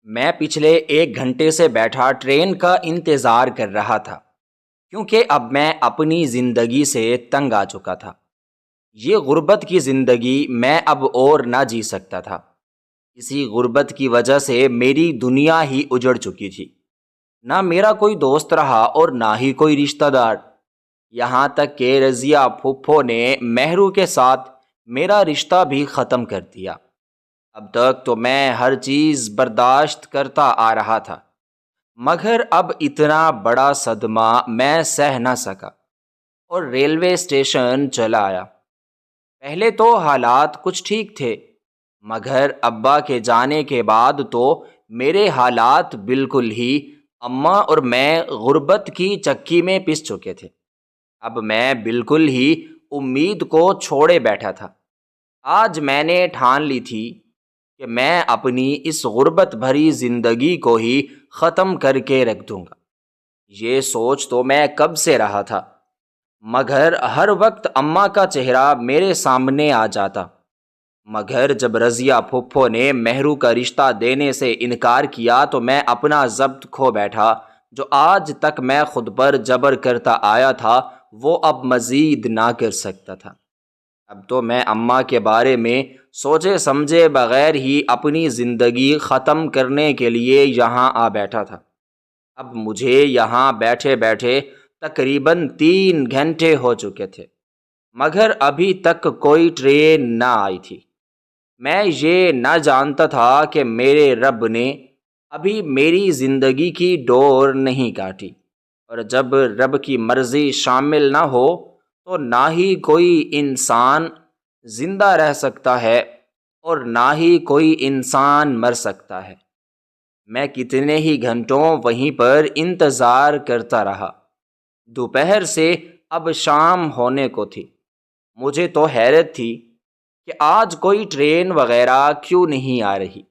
میں پچھلے 1 گھنٹے سے بیٹھا ٹرین کا انتظار کر رہا تھا کیونکہ اب میں اپنی زندگی سے تنگ آ چکا تھا۔ یہ غربت کی زندگی میں اب اور نہ جی سکتا تھا۔ اسی غربت کی وجہ سے میری دنیا ہی اجڑ چکی تھی۔ نہ میرا کوئی دوست رہا اور نہ ہی کوئی رشتہ دار، یہاں تک کہ رضیہ پھپھو نے مہرو کے ساتھ میرا رشتہ بھی ختم کر دیا۔ اب تک تو میں ہر چیز برداشت کرتا آ رہا تھا، مگر اب اتنا بڑا صدمہ میں سہ نہ سکا اور ریلوے اسٹیشن چلا آیا۔ پہلے تو حالات کچھ ٹھیک تھے، مگر ابا کے جانے کے بعد تو میرے حالات بالکل ہی اماں اور میں غربت کی چکی میں پس چکے تھے۔ اب میں بالکل ہی امید کو چھوڑے بیٹھا تھا۔ آج میں نے ٹھان لی تھی کہ میں اپنی اس غربت بھری زندگی کو ہی ختم کر کے رکھ دوں گا۔ یہ سوچ تو میں کب سے رہا تھا، مگر ہر وقت اماں کا چہرہ میرے سامنے آ جاتا۔ مگر جب رضیہ پھپھو نے مہرو کا رشتہ دینے سے انکار کیا تو میں اپنا ضبط کھو بیٹھا۔ جو آج تک میں خود پر جبر کرتا آیا تھا وہ اب مزید نہ کر سکتا تھا۔ اب تو میں اماں کے بارے میں سوچے سمجھے بغیر ہی اپنی زندگی ختم کرنے کے لیے یہاں آ بیٹھا تھا۔ اب مجھے یہاں بیٹھے بیٹھے تقریباً 3 گھنٹے ہو چکے تھے، مگر ابھی تک کوئی ٹرین نہ آئی تھی۔ میں یہ نہ جانتا تھا کہ میرے رب نے ابھی میری زندگی کی ڈور نہیں کاٹی، اور جب رب کی مرضی شامل نہ ہو تو نہ ہی کوئی انسان زندہ رہ سکتا ہے اور نہ ہی کوئی انسان مر سکتا ہے۔ میں کتنے ہی گھنٹوں وہیں پر انتظار کرتا رہا۔ دوپہر سے اب شام ہونے کو تھی۔ مجھے تو حیرت تھی کہ آج کوئی ٹرین وغیرہ کیوں نہیں آ رہی۔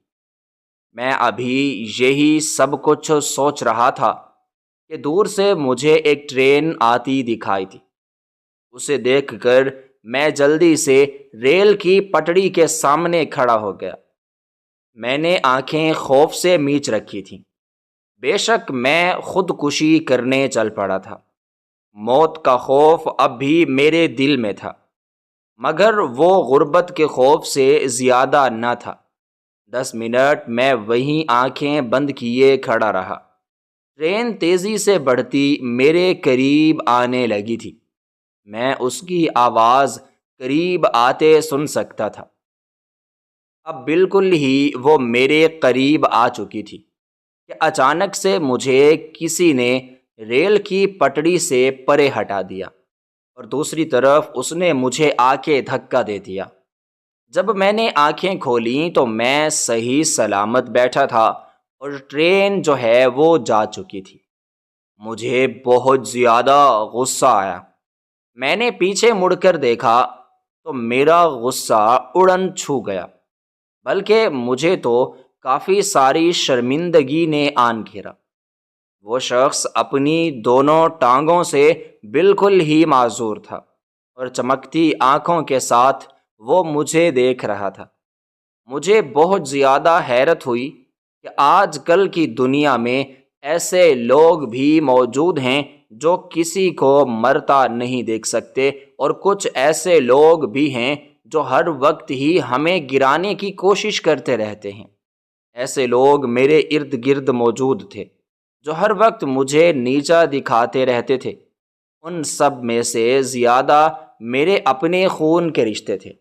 میں ابھی یہی سب کچھ سوچ رہا تھا کہ دور سے مجھے ایک ٹرین آتی دکھائی تھی۔ اسے دیکھ کر میں جلدی سے ریل کی پٹڑی کے سامنے کھڑا ہو گیا۔ میں نے آنکھیں خوف سے میچ رکھی تھیں۔ بے شک میں خودکشی کرنے چل پڑا تھا۔ موت کا خوف اب بھی میرے دل میں تھا، مگر وہ غربت کے خوف سے زیادہ نہ تھا۔ 10 منٹ میں وہیں آنکھیں بند کیے کھڑا رہا۔ ٹرین تیزی سے بڑھتی میرے قریب آنے لگی تھی۔ میں اس کی آواز قریب آتے سن سکتا تھا۔ اب بالکل ہی وہ میرے قریب آ چکی تھی کہ اچانک سے مجھے کسی نے ریل کی پٹڑی سے پرے ہٹا دیا، اور دوسری طرف اس نے مجھے آ کے دھکا دے دیا۔ جب میں نے آنکھیں کھولیں تو میں صحیح سلامت بیٹھا تھا اور ٹرین جو ہے وہ جا چکی تھی۔ مجھے بہت زیادہ غصہ آیا۔ میں نے پیچھے مڑ کر دیکھا تو میرا غصہ اڑن چھو گیا، بلکہ مجھے تو کافی ساری شرمندگی نے آن گھیرا۔ وہ شخص اپنی دونوں ٹانگوں سے بالکل ہی معذور تھا اور چمکتی آنکھوں کے ساتھ وہ مجھے دیکھ رہا تھا۔ مجھے بہت زیادہ حیرت ہوئی کہ آج کل کی دنیا میں ایسے لوگ بھی موجود ہیں جو کسی کو مرتا نہیں دیکھ سکتے، اور کچھ ایسے لوگ بھی ہیں جو ہر وقت ہی ہمیں گرانے کی کوشش کرتے رہتے ہیں۔ ایسے لوگ میرے ارد گرد موجود تھے جو ہر وقت مجھے نیچا دکھاتے رہتے تھے۔ ان سب میں سے زیادہ میرے اپنے خون کے رشتے تھے۔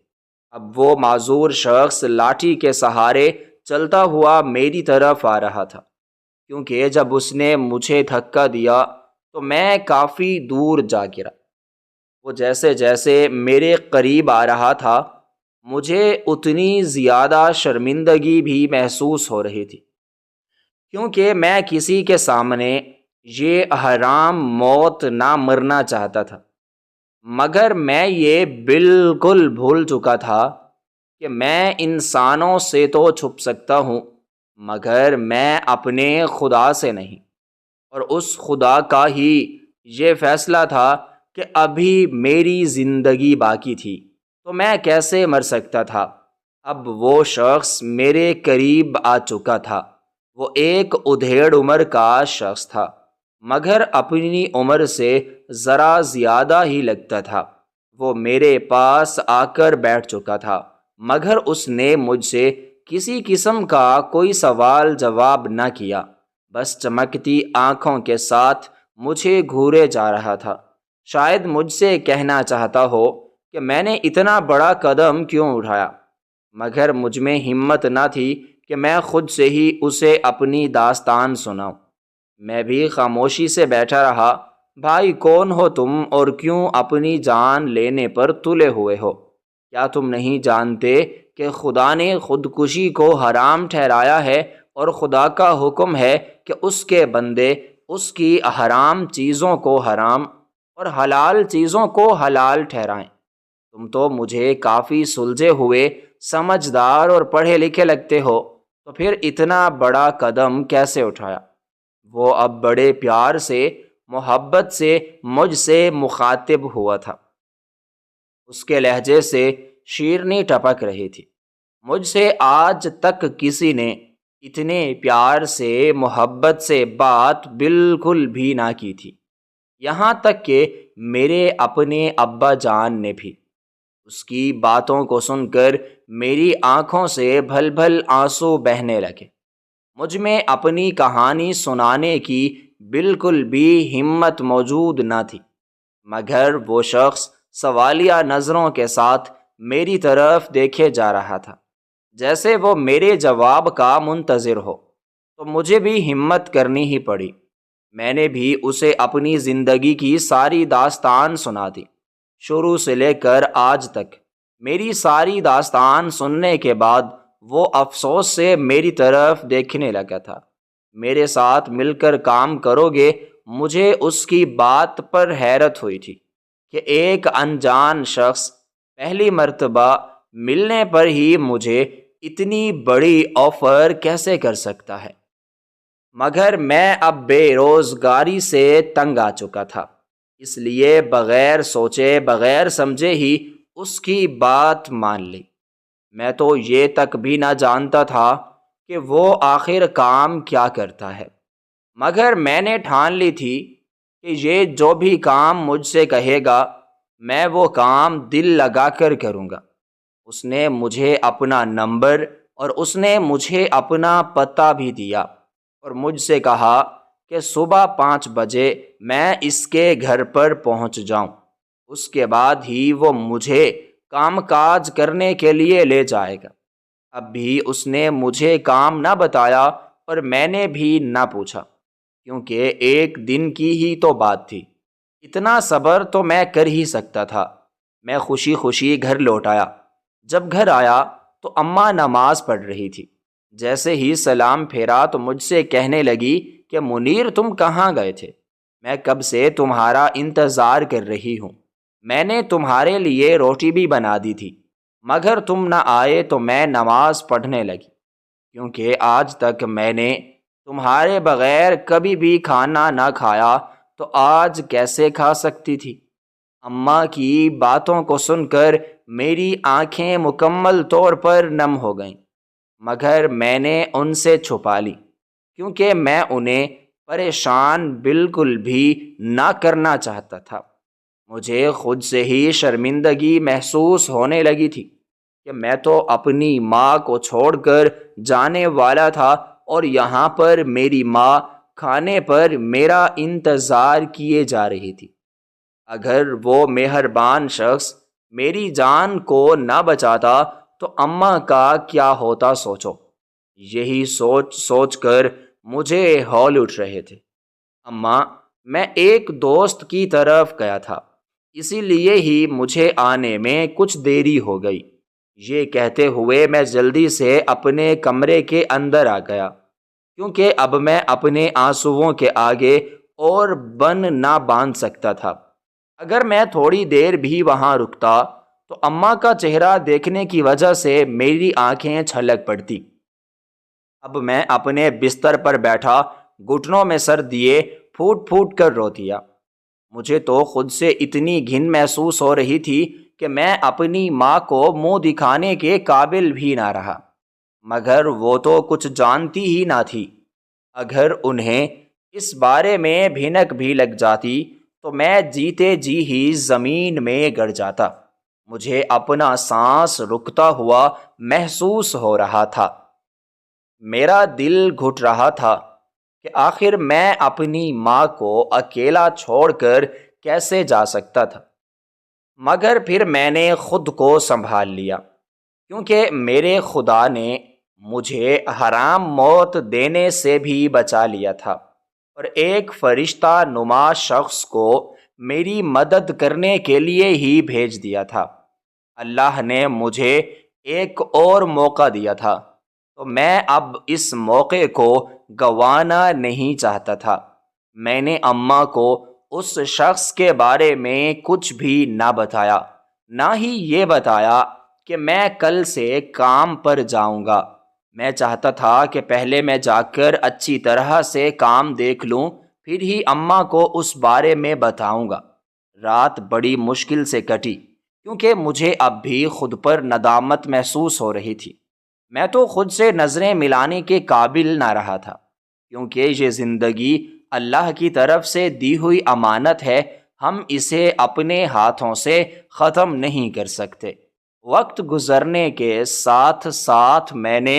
اب وہ معذور شخص لاٹھی کے سہارے چلتا ہوا میری طرف آ رہا تھا، کیونکہ جب اس نے مجھے دھکا دیا تو میں کافی دور جا گرا۔ وہ جیسے جیسے میرے قریب آ رہا تھا مجھے اتنی زیادہ شرمندگی بھی محسوس ہو رہی تھی، کیونکہ میں کسی کے سامنے یہ حرام موت نہ مرنا چاہتا تھا۔ مگر میں یہ بالکل بھول چکا تھا کہ میں انسانوں سے تو چھپ سکتا ہوں، مگر میں اپنے خدا سے نہیں، اور اس خدا کا ہی یہ فیصلہ تھا کہ ابھی میری زندگی باقی تھی تو میں کیسے مر سکتا تھا۔ اب وہ شخص میرے قریب آ چکا تھا۔ وہ ایک ادھیڑ عمر کا شخص تھا، مگر اپنی عمر سے ذرا زیادہ ہی لگتا تھا۔ وہ میرے پاس آ کر بیٹھ چکا تھا، مگر اس نے مجھ سے کسی قسم کا کوئی سوال جواب نہ کیا، بس چمکتی آنکھوں کے ساتھ مجھے گھورے جا رہا تھا۔ شاید مجھ سے کہنا چاہتا ہو کہ میں نے اتنا بڑا قدم کیوں اٹھایا، مگر مجھ میں ہمت نہ تھی کہ میں خود سے ہی اسے اپنی داستان سناؤں۔ میں بھی خاموشی سے بیٹھا رہا۔ بھائی کون ہو تم اور کیوں اپنی جان لینے پر تلے ہوئے ہو؟ کیا تم نہیں جانتے کہ خدا نے خودکشی کو حرام ٹھہرایا ہے اور خدا کا حکم ہے کہ اس کے بندے اس کی حرام چیزوں کو حرام اور حلال چیزوں کو حلال ٹھہرائیں؟ تم تو مجھے کافی سلجھے ہوئے، سمجھدار اور پڑھے لکھے لگتے ہو، تو پھر اتنا بڑا قدم کیسے اٹھایا؟ وہ اب بڑے پیار سے، محبت سے مجھ سے مخاطب ہوا تھا۔ اس کے لہجے سے شیرنی ٹپک رہی تھی۔ مجھ سے آج تک کسی نے اتنے پیار سے، محبت سے بات بالکل بھی نہ کی تھی، یہاں تک کہ میرے اپنے ابا جان نے بھی۔ اس کی باتوں کو سن کر میری آنکھوں سے بھل بھل آنسو بہنے لگے۔ مجھ میں اپنی کہانی سنانے کی بالکل بھی ہمت موجود نہ تھی، مگر وہ شخص سوالیہ نظروں کے ساتھ میری طرف دیکھے جا رہا تھا، جیسے وہ میرے جواب کا منتظر ہو۔ تو مجھے بھی ہمت کرنی ہی پڑی۔ میں نے بھی اسے اپنی زندگی کی ساری داستان سنا دی، شروع سے لے کر آج تک۔ میری ساری داستان سننے کے بعد وہ افسوس سے میری طرف دیکھنے لگا تھا۔ میرے ساتھ مل کر کام کرو گے؟ مجھے اس کی بات پر حیرت ہوئی تھی کہ ایک انجان شخص پہلی مرتبہ ملنے پر ہی مجھے اتنی بڑی آفر کیسے کر سکتا ہے؟ مگر میں اب بے روزگاری سے تنگ آ چکا تھا، اس لیے بغیر سوچے بغیر سمجھے ہی اس کی بات مان لی۔ میں تو یہ تک بھی نہ جانتا تھا کہ وہ آخر کام کیا کرتا ہے، مگر میں نے ٹھان لی تھی کہ یہ جو بھی کام مجھ سے کہے گا میں وہ کام دل لگا کر کروں گا۔ اس نے مجھے اپنا نمبر اور اس نے مجھے اپنا پتہ بھی دیا اور مجھ سے کہا کہ صبح 5 بجے میں اس کے گھر پر پہنچ جاؤں، اس کے بعد ہی وہ مجھے کام کاج کرنے کے لیے لے جائے گا۔ اب بھی اس نے مجھے کام نہ بتایا اور میں نے بھی نہ پوچھا، کیونکہ ایک دن کی ہی تو بات تھی، اتنا صبر تو میں کر ہی سکتا تھا۔ میں خوشی خوشی گھر لوٹ آیا۔ جب گھر آیا تو اماں نماز پڑھ رہی تھی۔ جیسے ہی سلام پھیرا تو مجھ سے کہنے لگی کہ منیر تم کہاں گئے تھے؟ میں کب سے تمہارا انتظار کر رہی ہوں۔ میں نے تمہارے لیے روٹی بھی بنا دی تھی، مگر تم نہ آئے تو میں نماز پڑھنے لگی، کیونکہ آج تک میں نے تمہارے بغیر کبھی بھی کھانا نہ کھایا، تو آج کیسے کھا سکتی تھی؟ اماں کی باتوں کو سن کر میری آنکھیں مکمل طور پر نم ہو گئیں، مگر میں نے ان سے چھپا لی، کیونکہ میں انہیں پریشان بالکل بھی نہ کرنا چاہتا تھا۔ مجھے خود سے ہی شرمندگی محسوس ہونے لگی تھی کہ میں تو اپنی ماں کو چھوڑ کر جانے والا تھا اور یہاں پر میری ماں کھانے پر میرا انتظار کیے جا رہی تھی۔ اگر وہ مہربان شخص میری جان کو نہ بچاتا تو اماں کا کیا ہوتا سوچو۔ یہی سوچ سوچ کر مجھے ہول اٹھ رہے تھے۔ اماں، میں ایک دوست کی طرف گیا تھا، اسی لیے ہی مجھے آنے میں کچھ دیری ہو گئی۔ یہ کہتے ہوئے میں جلدی سے اپنے کمرے کے اندر آ گیا، کیونکہ اب میں اپنے آنسوؤں کے آگے اور بن نہ باندھ سکتا تھا۔ اگر میں تھوڑی دیر بھی وہاں رکتا تو اماں کا چہرہ دیکھنے کی وجہ سے میری آنکھیں چھلک پڑتی۔ اب میں اپنے بستر پر بیٹھا گھٹنوں میں سر دیے پھوٹ پھوٹ کر رو دیا۔ مجھے تو خود سے اتنی گھن محسوس ہو رہی تھی کہ میں اپنی ماں کو منہ دکھانے کے قابل بھی نہ رہا، مگر وہ تو کچھ جانتی ہی نہ تھی اگر انہیں اس بارے میں بھنک بھی لگ جاتی تو میں جیتے جی ہی زمین میں گڑ جاتا۔ مجھے اپنا سانس رکتا ہوا محسوس ہو رہا تھا۔ میرا دل گھٹ رہا تھا کہ آخر میں اپنی ماں کو اکیلا چھوڑ کر کیسے جا سکتا تھا، مگر پھر میں نے خود کو سنبھال لیا، کیونکہ میرے خدا نے مجھے حرام موت دینے سے بھی بچا لیا تھا اور ایک فرشتہ نما شخص کو میری مدد کرنے کے لیے ہی بھیج دیا تھا۔ اللہ نے مجھے ایک اور موقع دیا تھا، تو میں اب اس موقع کو گنوانا نہیں چاہتا تھا۔ میں نے اماں کو اس شخص کے بارے میں کچھ بھی نہ بتایا، نہ ہی یہ بتایا کہ میں کل سے کام پر جاؤں گا۔ میں چاہتا تھا کہ پہلے میں جا کر اچھی طرح سے کام دیکھ لوں، پھر ہی اماں کو اس بارے میں بتاؤں گا۔ رات بڑی مشکل سے کٹی، کیونکہ مجھے اب بھی خود پر ندامت محسوس ہو رہی تھی۔ میں تو خود سے نظریں ملانے کے قابل نہ رہا تھا، کیونکہ یہ زندگی اللہ کی طرف سے دی ہوئی امانت ہے، ہم اسے اپنے ہاتھوں سے ختم نہیں کر سکتے۔ وقت گزرنے کے ساتھ ساتھ میں نے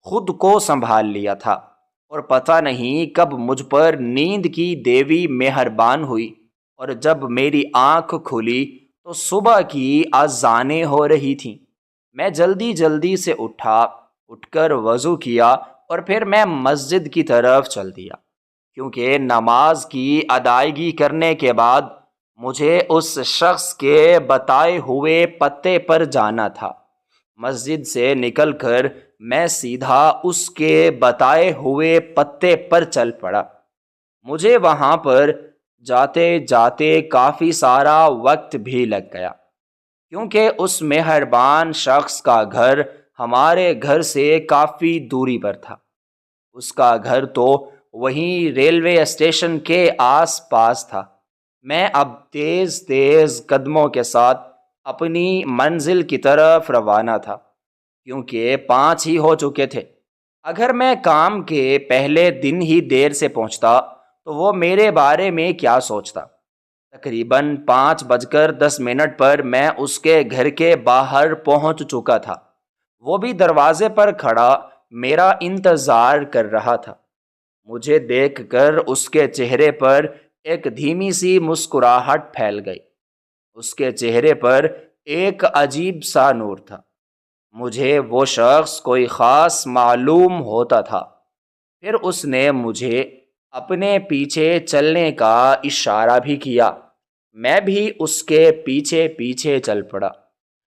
خود کو سنبھال لیا تھا، اور پتہ نہیں کب مجھ پر نیند کی دیوی مہربان ہوئی، اور جب میری آنکھ کھلی تو صبح کی اذانیں ہو رہی تھیں۔ میں جلدی سے اٹھ کر وضو کیا اور پھر میں مسجد کی طرف چل دیا، کیونکہ نماز کی ادائیگی کرنے کے بعد مجھے اس شخص کے بتائے ہوئے پتے پر جانا تھا۔ مسجد سے نکل کر میں سیدھا اس کے بتائے ہوئے پتے پر چل پڑا۔ مجھے وہاں پر جاتے جاتے کافی سارا وقت بھی لگ گیا، کیونکہ اس مہربان شخص کا گھر ہمارے گھر سے کافی دوری پر تھا۔ اس کا گھر تو وہیں ریلوے اسٹیشن کے آس پاس تھا۔ میں اب تیز قدموں کے ساتھ اپنی منزل کی طرف روانہ تھا، کیونکہ 5 ہی ہو چکے تھے۔ اگر میں کام کے پہلے دن ہی دیر سے پہنچتا تو وہ میرے بارے میں کیا سوچتا۔ تقریباً 5:10 پر میں اس کے گھر کے باہر پہنچ چکا تھا۔ وہ بھی دروازے پر کھڑا میرا انتظار کر رہا تھا۔ مجھے دیکھ کر اس کے چہرے پر ایک دھیمی سی مسکراہٹ پھیل گئی۔ اس کے چہرے پر ایک عجیب سا نور تھا۔ مجھے وہ شخص کوئی خاص معلوم ہوتا تھا۔ پھر اس نے مجھے اپنے پیچھے چلنے کا اشارہ بھی کیا۔ میں بھی اس کے پیچھے پیچھے چل پڑا،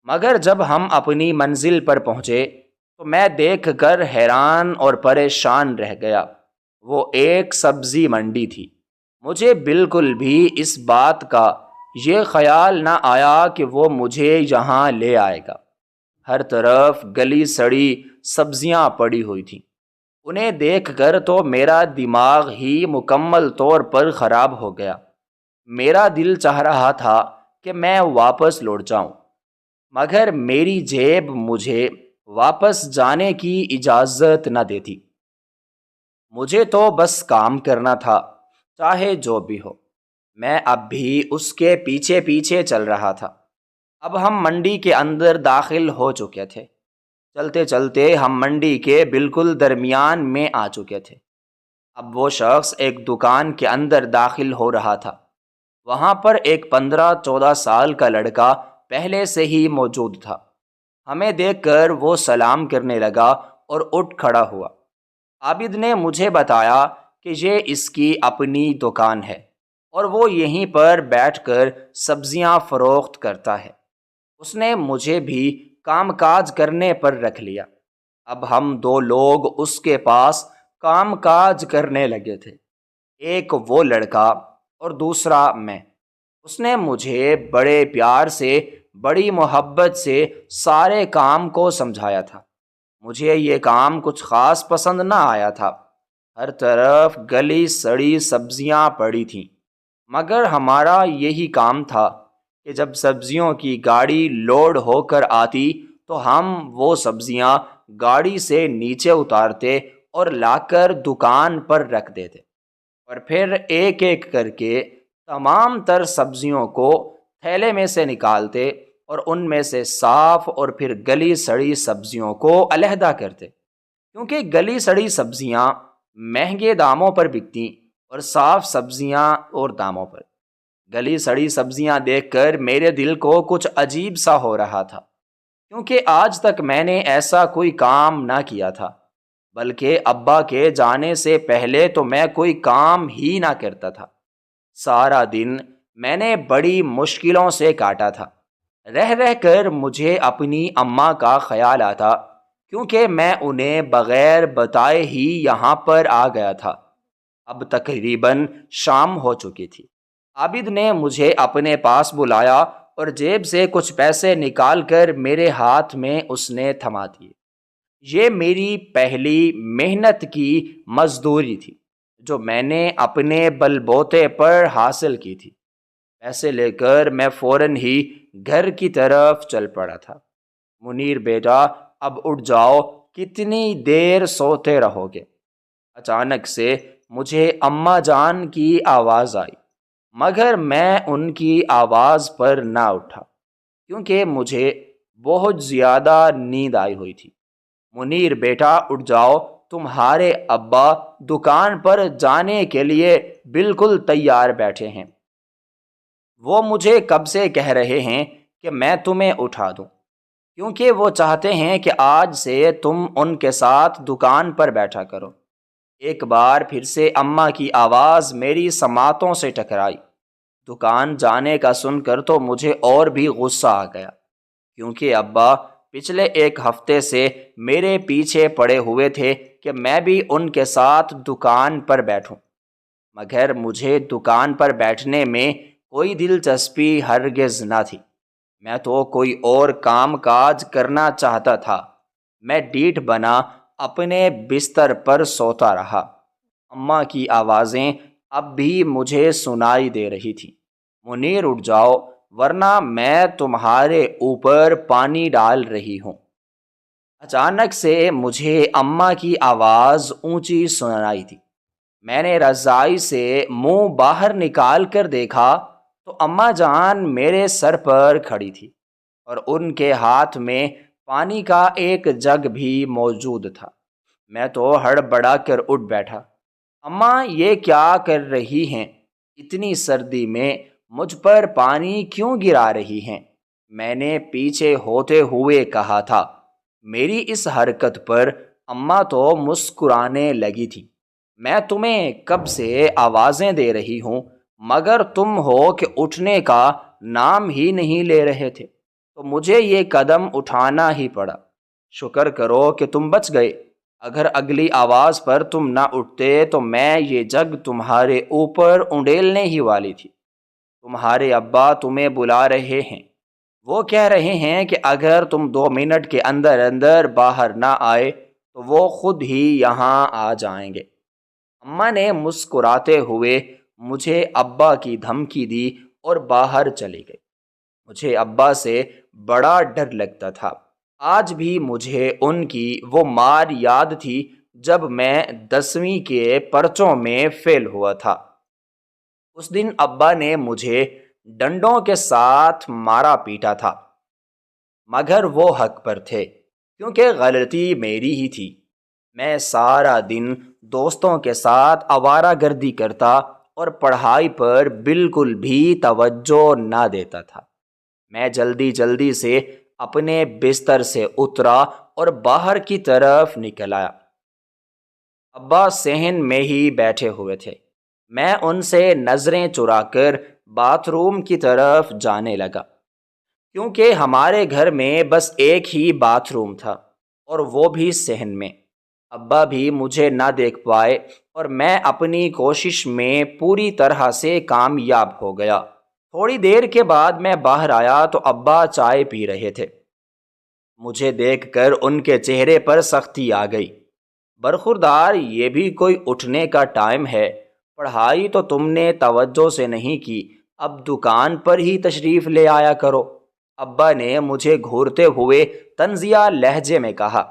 مگر جب ہم اپنی منزل پر پہنچے تو میں دیکھ کر حیران اور پریشان رہ گیا۔ وہ ایک سبزی منڈی تھی۔ مجھے بالکل بھی اس بات کا یہ خیال نہ آیا کہ وہ مجھے یہاں لے آئے گا۔ ہر طرف گلی سڑی سبزیاں پڑی ہوئی تھیں۔ انہیں دیکھ کر تو میرا دماغ ہی مکمل طور پر خراب ہو گیا۔ میرا دل چاہ رہا تھا کہ میں واپس لوٹ جاؤں، مگر میری جیب مجھے واپس جانے کی اجازت نہ دیتی۔ مجھے تو بس کام کرنا تھا، چاہے جو بھی ہو۔ میں اب بھی اس کے پیچھے پیچھے چل رہا تھا۔ اب ہم منڈی کے اندر داخل ہو چکے تھے۔ چلتے چلتے ہم منڈی کے بالکل درمیان میں آ چکے تھے۔ اب وہ شخص ایک دکان کے اندر داخل ہو رہا تھا۔ وہاں پر ایک 15-14 سال کا لڑکا پہلے سے ہی موجود تھا۔ ہمیں دیکھ کر وہ سلام کرنے لگا اور اٹھ کھڑا ہوا۔ عابد نے مجھے بتایا کہ یہ اس کی اپنی دکان ہے اور وہ یہیں پر بیٹھ کر سبزیاں فروخت کرتا ہے۔ اس نے مجھے بھی کام کاج کرنے پر رکھ لیا۔ اب ہم 2 لوگ اس کے پاس کام کاج کرنے لگے تھے، ایک وہ لڑکا اور دوسرا میں۔ اس نے مجھے بڑے پیار سے، بڑی محبت سے سارے کام کو سمجھایا تھا۔ مجھے یہ کام کچھ خاص پسند نہ آیا تھا۔ ہر طرف گلی سڑی سبزیاں پڑی تھیں، مگر ہمارا یہی کام تھا کہ جب سبزیوں کی گاڑی لوڈ ہو کر آتی تو ہم وہ سبزیاں گاڑی سے نیچے اتارتے اور لا کر دکان پر رکھ دیتے، اور پھر ایک ایک کر کے تمام تر سبزیوں کو تھیلے میں سے نکالتے اور ان میں سے صاف اور پھر گلی سڑی سبزیوں کو علیحدہ کرتے، کیونکہ گلی سڑی سبزیاں مہنگے داموں پر بکتی اور صاف سبزیاں اور داموں پر۔ گلی سڑی سبزیاں دیکھ کر میرے دل کو کچھ عجیب سا ہو رہا تھا، کیونکہ آج تک میں نے ایسا کوئی کام نہ کیا تھا، بلکہ ابا کے جانے سے پہلے تو میں کوئی کام ہی نہ کرتا تھا۔ سارا دن میں نے بڑی مشکلوں سے کاٹا تھا۔ رہ رہ کر مجھے اپنی اماں کا خیال آتا، کیونکہ میں انہیں بغیر بتائے ہی یہاں پر آ گیا تھا۔ اب تقریباً شام ہو چکی تھی۔ عابد نے مجھے اپنے پاس بلایا اور جیب سے کچھ پیسے نکال کر میرے ہاتھ میں اس نے تھما دیے۔ یہ میری پہلی محنت کی مزدوری تھی جو میں نے اپنے بل بوتے پر حاصل کی تھی۔ پیسے لے کر میں فوراً ہی گھر کی طرف چل پڑا تھا۔ منیر بیٹا، اب اٹھ جاؤ، کتنی دیر سوتے رہو گے؟ اچانک سے مجھے اماں جان کی آواز آئی، مگر میں ان کی آواز پر نہ اٹھا، کیونکہ مجھے بہت زیادہ نیند آئی ہوئی تھی۔ منیر بیٹا اٹھ جاؤ، تمہارے ابا دکان پر جانے کے لیے بالکل تیار بیٹھے ہیں۔ وہ مجھے کب سے کہہ رہے ہیں کہ میں تمہیں اٹھا دوں، کیونکہ وہ چاہتے ہیں کہ آج سے تم ان کے ساتھ دکان پر بیٹھا کرو۔ ایک بار پھر سے اماں کی آواز میری سماعتوں سے ٹکرائی۔ دکان جانے کا سن کر تو مجھے اور بھی غصہ آ گیا، کیونکہ ابا پچھلے ایک ہفتے سے میرے پیچھے پڑے ہوئے تھے کہ میں بھی ان کے ساتھ دکان پر بیٹھوں، مگر مجھے دکان پر بیٹھنے میں کوئی دلچسپی ہرگز نہ تھی۔ میں تو کوئی اور کام کاج کرنا چاہتا تھا۔ میں ڈیٹھ بنا اپنے بستر پر سوتا رہا۔ اماں کی آوازیں اب بھی مجھے سنائی دے رہی تھیں، منیر اٹھ جاؤ ورنہ میں تمہارے اوپر پانی ڈال رہی ہوں۔ اچانک سے مجھے اماں کی آواز اونچی سنائی دی۔ میں نے رضائی سے منہ باہر نکال کر دیکھا تو اماں جان میرے سر پر کھڑی تھی، اور ان کے ہاتھ میں پانی کا ایک جگ بھی موجود تھا۔ میں تو ہڑبڑا کر اٹھ بیٹھا۔ اماں، یہ کیا کر رہی ہیں؟ اتنی سردی میں مجھ پر پانی کیوں گرا رہی ہیں؟ میں نے پیچھے ہوتے ہوئے کہا تھا۔ میری اس حرکت پر اماں تو مسکرانے لگی تھی۔ میں تمہیں کب سے آوازیں دے رہی ہوں، مگر تم ہو کہ اٹھنے کا نام ہی نہیں لے رہے تھے، تو مجھے یہ قدم اٹھانا ہی پڑا۔ شکر کرو کہ تم بچ گئے، اگر اگلی آواز پر تم نہ اٹھتے تو میں یہ جگ تمہارے اوپر انڈیلنے ہی والی تھی۔ تمہارے ابا تمہیں بلا رہے ہیں۔ وہ کہہ رہے ہیں کہ اگر تم 2 منٹ کے اندر اندر باہر نہ آئے تو وہ خود ہی یہاں آ جائیں گے۔ اماں نے مسکراتے ہوئے مجھے ابا کی دھمکی دی اور باہر چلی گئی۔ مجھے ابا سے بڑا ڈر لگتا تھا۔ آج بھی مجھے ان کی وہ مار یاد تھی جب میں 10ویں کے پرچوں میں فیل ہوا تھا۔ اس دن ابا نے مجھے ڈنڈوں کے ساتھ مارا پیٹا تھا، مگر وہ حق پر تھے، کیونکہ غلطی میری ہی تھی۔ میں سارا دن دوستوں کے ساتھ آوارہ گردی کرتا اور پڑھائی پر بالکل بھی توجہ نہ دیتا تھا۔ میں جلدی جلدی سے اپنے بستر سے اترا اور باہر کی طرف نکل آیا۔ ابا صحن میں ہی بیٹھے ہوئے تھے۔ میں ان سے نظریں چرا کر باتھ روم کی طرف جانے لگا، کیونکہ ہمارے گھر میں بس ایک ہی باتھ روم تھا، اور وہ بھی صحن میں۔ ابا بھی مجھے نہ دیکھ پائے اور میں اپنی کوشش میں پوری طرح سے کامیاب ہو گیا۔ تھوڑی دیر کے بعد میں باہر آیا تو ابا چائے پی رہے تھے۔ مجھے دیکھ کر ان کے چہرے پر سختی آ گئی۔ برخوردار، یہ بھی کوئی اٹھنے کا ٹائم ہے؟ پڑھائی تو تم نے توجہ سے نہیں کی، اب دکان پر ہی تشریف لے آیا کرو۔ ابا نے مجھے گھورتے ہوئے طنزیہ لہجے میں کہا۔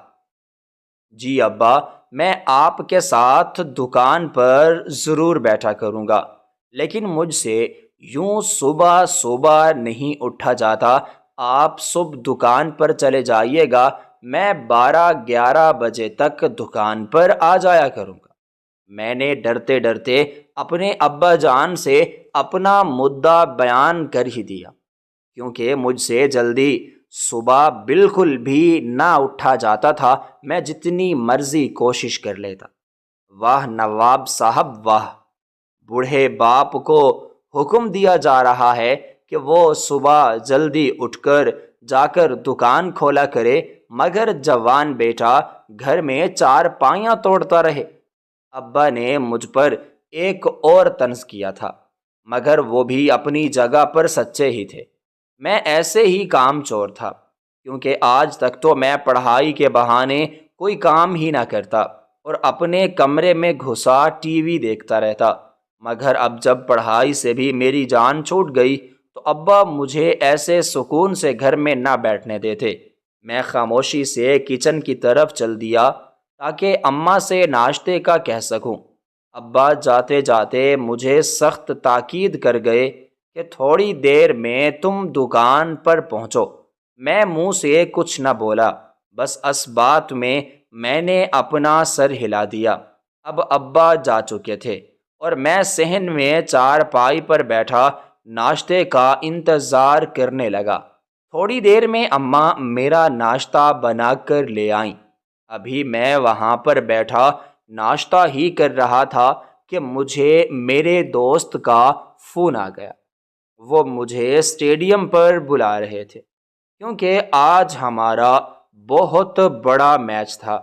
جی ابا، میں آپ کے ساتھ دکان پر ضرور بیٹھا کروں گا، لیکن مجھ سے یوں صبح صبح نہیں اٹھا جاتا۔ آپ صبح دکان پر چلے جائیے گا، میں 12-11 بجے تک دکان پر آ جایا کروں گا۔ میں نے ڈرتے ڈرتے اپنے ابا جان سے اپنا مدعا بیان کر ہی دیا، کیونکہ مجھ سے جلدی صبح بالکل بھی نہ اٹھا جاتا تھا، میں جتنی مرضی کوشش کر لیتا۔ واہ نواب صاحب واہ، بوڑھے باپ کو حکم دیا جا رہا ہے کہ وہ صبح جلدی اٹھ کر جا کر دکان کھولا کرے، مگر جوان بیٹا گھر میں چارپائیاں توڑتا رہے۔ ابا نے مجھ پر ایک اور طنز کیا تھا، مگر وہ بھی اپنی جگہ پر سچے ہی تھے۔ میں ایسے ہی کام چور تھا، کیونکہ آج تک تو میں پڑھائی کے بہانے کوئی کام ہی نہ کرتا اور اپنے کمرے میں گھسا ٹی وی دیکھتا رہتا، مگر اب جب پڑھائی سے بھی میری جان چھوٹ گئی تو ابا مجھے ایسے سکون سے گھر میں نہ بیٹھنے دیتے۔ میں خاموشی سے کچن کی طرف چل دیا تاکہ اماں سے ناشتے کا کہہ سکوں۔ ابا جاتے جاتے مجھے سخت تاکید کر گئے کہ تھوڑی دیر میں تم دکان پر پہنچو۔ میں منہ سے کچھ نہ بولا، بس اس بات میں نے اپنا سر ہلا دیا۔ اب ابا جا چکے تھے اور میں صحن میں چارپائی پر بیٹھا ناشتے کا انتظار کرنے لگا۔ تھوڑی دیر میں اماں میرا ناشتہ بنا کر لے آئیں۔ ابھی میں وہاں پر بیٹھا ناشتہ ہی کر رہا تھا کہ مجھے میرے دوست کا فون آ گیا۔ وہ مجھے اسٹیڈیم پر بلا رہے تھے، کیونکہ آج ہمارا بہت بڑا میچ تھا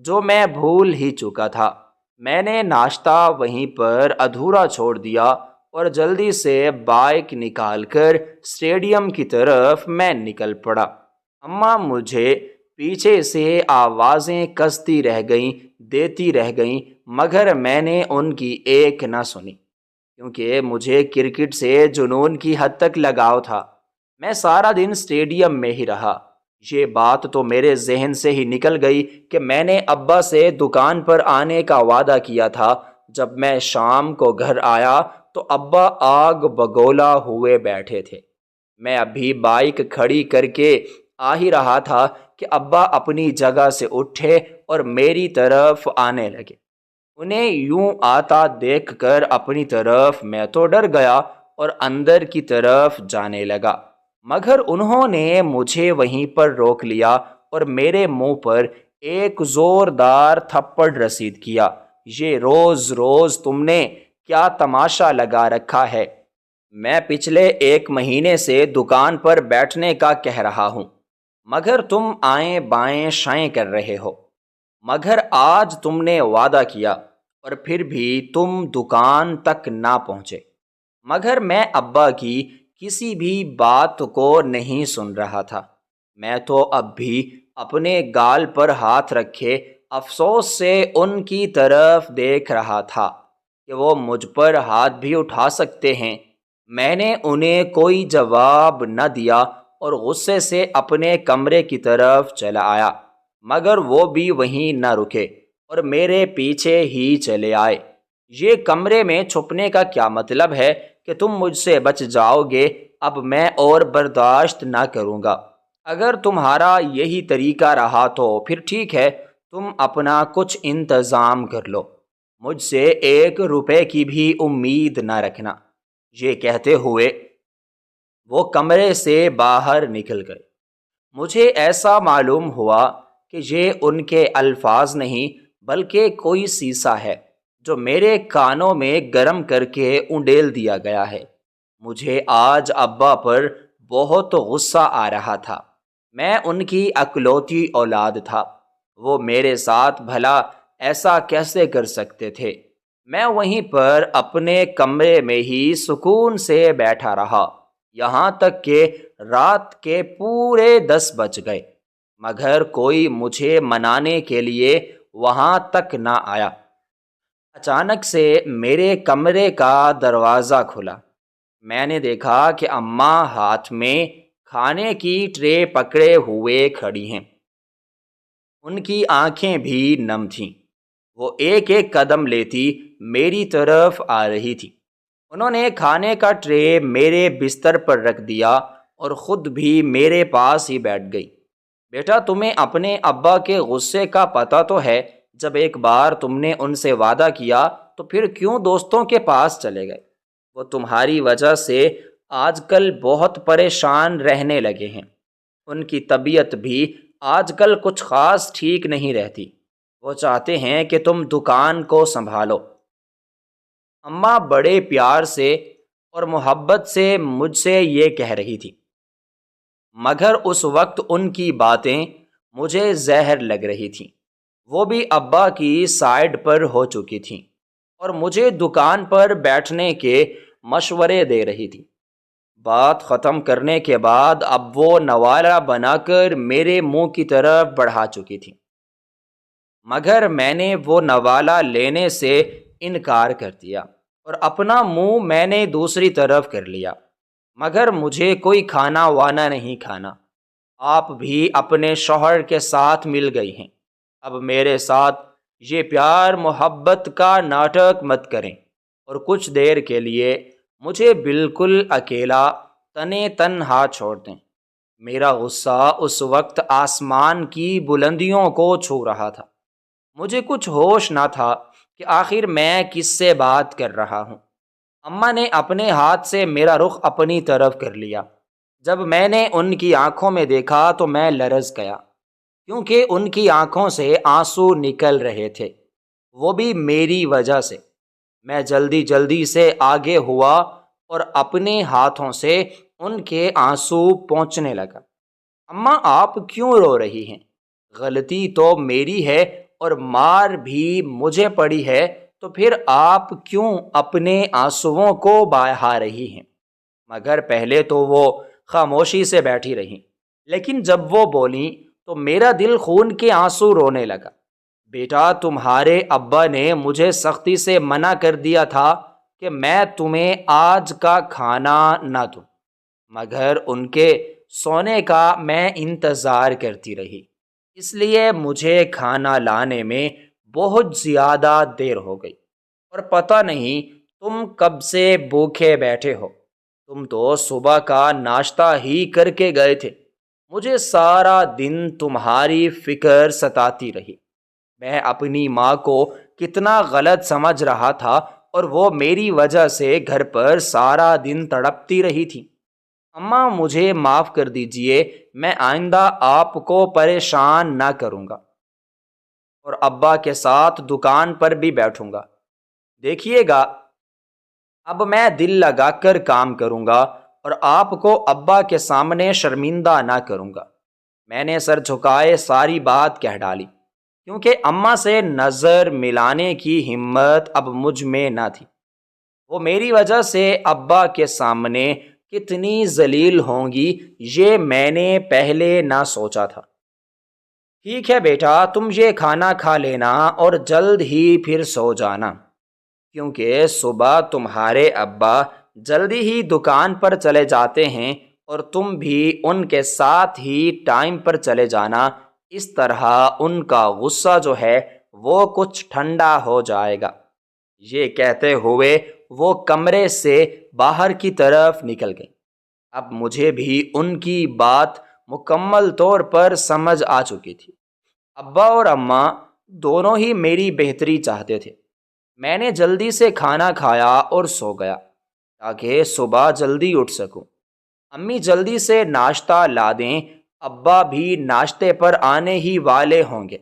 جو میں بھول ہی چکا تھا۔ میں نے ناشتہ وہیں پر ادھورا چھوڑ دیا اور جلدی سے بائک نکال کر اسٹیڈیم کی طرف میں نکل پڑا۔ اماں مجھے پیچھے سے آوازیں کستی دیتی رہ گئیں، مگر میں نے ان کی ایک نہ سنی، کیونکہ مجھے کرکٹ سے جنون کی حد تک لگاؤ تھا۔ میں سارا دن اسٹیڈیم میں ہی رہا۔ یہ بات تو میرے ذہن سے ہی نکل گئی کہ میں نے ابا سے دکان پر آنے کا وعدہ کیا تھا۔ جب میں شام کو گھر آیا تو ابا آگ بگولا ہوئے بیٹھے تھے۔ میں ابھی بائک کھڑی کر کے آ ہی رہا تھا کہ ابا اپنی جگہ سے اٹھے اور میری طرف آنے لگے۔ انہیں یوں آتا دیکھ کر اپنی طرف میں تو ڈر گیا اور اندر کی طرف جانے لگا، مگر انہوں نے مجھے وہیں پر روک لیا اور میرے منہ پر ایک زوردار تھپڑ رسید کیا۔ یہ روز روز تم نے کیا تماشا لگا رکھا ہے؟ میں پچھلے 1 مہینے سے دکان پر بیٹھنے کا کہہ رہا ہوں، مگر تم آئیں بائیں شائیں کر رہے ہو۔ مگر آج تم نے وعدہ کیا اور پھر بھی تم دکان تک نہ پہنچے۔ مگر میں ابا کی کسی بھی بات کو نہیں سن رہا تھا۔ میں تو اب بھی اپنے گال پر ہاتھ رکھے افسوس سے ان کی طرف دیکھ رہا تھا کہ وہ مجھ پر ہاتھ بھی اٹھا سکتے ہیں۔ میں نے انہیں کوئی جواب نہ دیا اور غصے سے اپنے کمرے کی طرف چلا آیا، مگر وہ بھی وہیں نہ رکے اور میرے پیچھے ہی چلے آئے۔ یہ کمرے میں چھپنے کا کیا مطلب ہے کہ تم مجھ سے بچ جاؤ گے؟ اب میں اور برداشت نہ کروں گا۔ اگر تمہارا یہی طریقہ رہا تو پھر ٹھیک ہے، تم اپنا کچھ انتظام کر لو، مجھ سے 1 روپے کی بھی امید نہ رکھنا۔ یہ کہتے ہوئے وہ کمرے سے باہر نکل گئے۔ مجھے ایسا معلوم ہوا کہ یہ ان کے الفاظ نہیں بلکہ کوئی سیسا ہے جو میرے کانوں میں گرم کر کے انڈیل دیا گیا ہے۔ مجھے آج ابا پر بہت غصہ آ رہا تھا۔ میں ان کی اکلوتی اولاد تھا، وہ میرے ساتھ بھلا ایسا کیسے کر سکتے تھے؟ میں وہیں پر اپنے کمرے میں ہی سکون سے بیٹھا رہا، یہاں تک کہ رات کے پورے 10 بج گئے، مگر کوئی مجھے منانے کے لیے وہاں تک نہ آیا۔ اچانک سے میرے کمرے کا دروازہ کھلا۔ میں نے دیکھا کہ اماں ہاتھ میں کھانے کی ٹرے پکڑے ہوئے کھڑی ہیں۔ ان کی آنکھیں بھی نم تھیں۔ وہ ایک ایک قدم لیتی میری طرف آ رہی تھی۔ انہوں نے کھانے کا ٹرے میرے بستر پر رکھ دیا اور خود بھی میرے پاس ہی بیٹھ گئی۔ بیٹا، تمہیں اپنے ابا کے غصے کا پتہ تو ہے۔ جب ایک بار تم نے ان سے وعدہ کیا تو پھر کیوں دوستوں کے پاس چلے گئے؟ وہ تمہاری وجہ سے آج کل بہت پریشان رہنے لگے ہیں۔ ان کی طبیعت بھی آج کل کچھ خاص ٹھیک نہیں رہتی۔ وہ چاہتے ہیں کہ تم دکان کو سنبھالو۔ اماں بڑے پیار سے اور محبت سے مجھ سے یہ کہہ رہی تھی، مگر اس وقت ان کی باتیں مجھے زہر لگ رہی تھیں۔ وہ بھی ابا کی سائیڈ پر ہو چکی تھیں اور مجھے دکان پر بیٹھنے کے مشورے دے رہی تھی۔ بات ختم کرنے کے بعد اب وہ نوالہ بنا کر میرے منہ کی طرف بڑھا چکی تھی، مگر میں نے وہ نوالہ لینے سے انکار کر دیا اور اپنا منہ میں نے دوسری طرف کر لیا۔ مگر مجھے کوئی کھانا وانا نہیں کھانا۔ آپ بھی اپنے شوہر کے ساتھ مل گئی ہیں، اب میرے ساتھ یہ پیار محبت کا ناٹک مت کریں اور کچھ دیر کے لیے مجھے بالکل اکیلا تنے تنہا چھوڑ دیں۔ میرا غصہ اس وقت آسمان کی بلندیوں کو چھو رہا تھا۔ مجھے کچھ ہوش نہ تھا کہ آخر میں کس سے بات کر رہا ہوں۔ اماں نے اپنے ہاتھ سے میرا رخ اپنی طرف کر لیا۔ جب میں نے ان کی آنکھوں میں دیکھا تو میں لرز گیا، کیونکہ ان کی آنکھوں سے آنسو نکل رہے تھے، وہ بھی میری وجہ سے۔ میں جلدی جلدی سے آگے ہوا اور اپنے ہاتھوں سے ان کے آنسو پونچھنے لگا۔ اماں، آپ کیوں رو رہی ہیں؟ غلطی تو میری ہے اور مار بھی مجھے پڑی ہے، تو پھر آپ کیوں اپنے آنسوؤں کو بہا رہی ہیں؟ مگر پہلے تو وہ خاموشی سے بیٹھی رہیں، لیکن جب وہ بولیں تو میرا دل خون کے آنسو رونے لگا۔ بیٹا، تمہارے ابا نے مجھے سختی سے منع کر دیا تھا کہ میں تمہیں آج کا کھانا نہ دوں، مگر ان کے سونے کا میں انتظار کرتی رہی، اس لیے مجھے کھانا لانے میں بہت زیادہ دیر ہو گئی، اور پتہ نہیں تم کب سے بھوکے بیٹھے ہو۔ تم تو صبح کا ناشتہ ہی کر کے گئے تھے۔ مجھے سارا دن تمہاری فکر ستاتی رہی۔ میں اپنی ماں کو کتنا غلط سمجھ رہا تھا اور وہ میری وجہ سے گھر پر سارا دن تڑپتی رہی تھی۔ اماں، مجھے معاف کر دیجئے، میں آئندہ آپ کو پریشان نہ کروں گا اور ابا کے ساتھ دکان پر بھی بیٹھوں گا۔ دیکھیے گا، اب میں دل لگا کر کام کروں گا اور آپ کو ابا کے سامنے شرمندہ نہ کروں گا۔ میں نے سر جھکائے ساری بات کہہ ڈالی، کیونکہ اماں سے نظر ملانے کی ہمت اب مجھ میں نہ تھی۔ وہ میری وجہ سے ابا کے سامنے کتنی ذلیل ہوں گی، یہ میں نے پہلے نہ سوچا تھا۔ ٹھیک ہے بیٹا، تم یہ کھانا کھا لینا اور جلد ہی پھر سو جانا، کیونکہ صبح تمہارے ابا جلدی ہی دکان پر چلے جاتے ہیں اور تم بھی ان کے ساتھ ہی ٹائم پر چلے جانا۔ اس طرح ان کا غصہ جو ہے وہ کچھ ٹھنڈا ہو جائے گا۔ یہ کہتے ہوئے وہ کمرے سے باہر کی طرف نکل گئی۔ اب مجھے بھی ان کی بات مکمل طور پر سمجھ آ چکی تھی۔ ابا اور اماں دونوں ہی میری بہتری چاہتے تھے۔ میں نے جلدی سے کھانا کھایا اور سو گیا تاکہ صبح جلدی اٹھ سکوں۔ امی جلدی سے ناشتہ لا دیں، ابا بھی ناشتے پر آنے ہی والے ہوں گے۔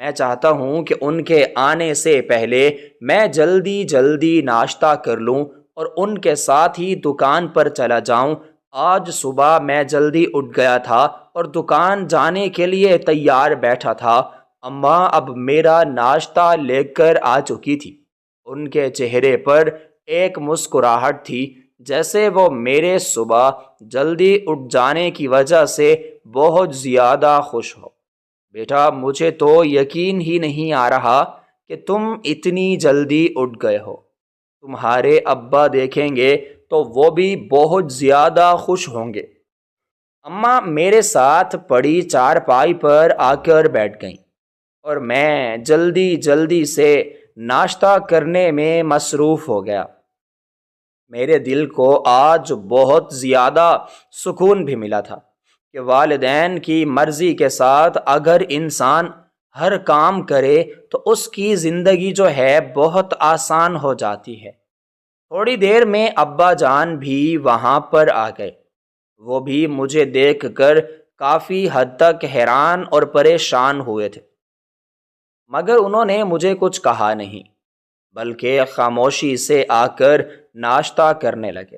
میں چاہتا ہوں کہ ان کے آنے سے پہلے میں جلدی جلدی ناشتہ کر لوں اور ان کے ساتھ ہی دکان پر چلا جاؤں۔ آج صبح میں جلدی اٹھ گیا تھا اور دکان جانے کے لیے تیار بیٹھا تھا۔ اماں اب میرا ناشتہ لے کر آ چکی تھی۔ ان کے چہرے پر ایک مسکراہٹ تھی، جیسے وہ میرے صبح جلدی اٹھ جانے کی وجہ سے بہت زیادہ خوش ہو۔ بیٹا، مجھے تو یقین ہی نہیں آ رہا کہ تم اتنی جلدی اٹھ گئے ہو۔ تمہارے ابا دیکھیں گے تو وہ بھی بہت زیادہ خوش ہوں گے۔ اماں میرے ساتھ پڑی چارپائی پر آ کر بیٹھ گئیں اور میں جلدی جلدی سے ناشتہ کرنے میں مصروف ہو گیا۔ میرے دل کو آج بہت زیادہ سکون بھی ملا تھا کہ والدین کی مرضی کے ساتھ اگر انسان ہر کام کرے تو اس کی زندگی جو ہے بہت آسان ہو جاتی ہے۔ تھوڑی دیر میں ابا جان بھی وہاں پر آ گئے۔ وہ بھی مجھے دیکھ کر کافی حد تک حیران اور پریشان ہوئے تھے، مگر انہوں نے مجھے کچھ کہا نہیں، بلکہ خاموشی سے آ کر ناشتہ کرنے لگے،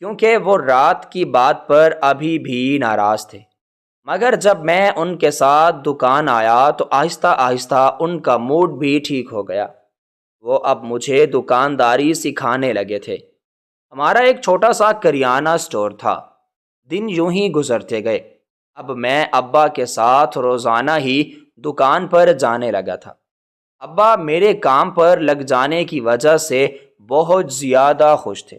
کیونکہ وہ رات کی بات پر ابھی بھی ناراض تھے۔ مگر جب میں ان کے ساتھ دکان آیا تو آہستہ آہستہ ان کا موڈ بھی ٹھیک ہو گیا۔ وہ اب مجھے دکانداری سکھانے لگے تھے۔ ہمارا ایک چھوٹا سا کریانہ اسٹور تھا۔ دن یوں ہی گزرتے گئے۔ اب میں ابا کے ساتھ روزانہ ہی دکان پر جانے لگا تھا۔ ابا میرے کام پر لگ جانے کی وجہ سے بہت زیادہ خوش تھے۔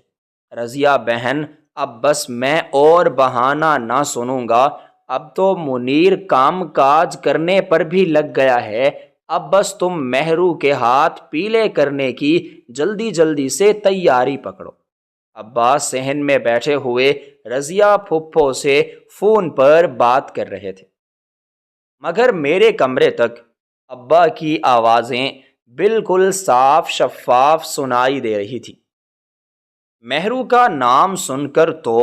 رضیہ بہن، اب بس میں اور بہانہ نہ سنوں گا، اب تو منیر کام کاج کرنے پر بھی لگ گیا ہے، اب بس تم مہرو کے ہاتھ پیلے کرنے کی جلدی جلدی سے تیاری پکڑو۔ ابا صحن میں بیٹھے ہوئے رضیہ پھپھو سے فون پر بات کر رہے تھے، مگر میرے کمرے تک ابا کی آوازیں بالکل صاف شفاف سنائی دے رہی تھی۔ مہرو کا نام سن کر تو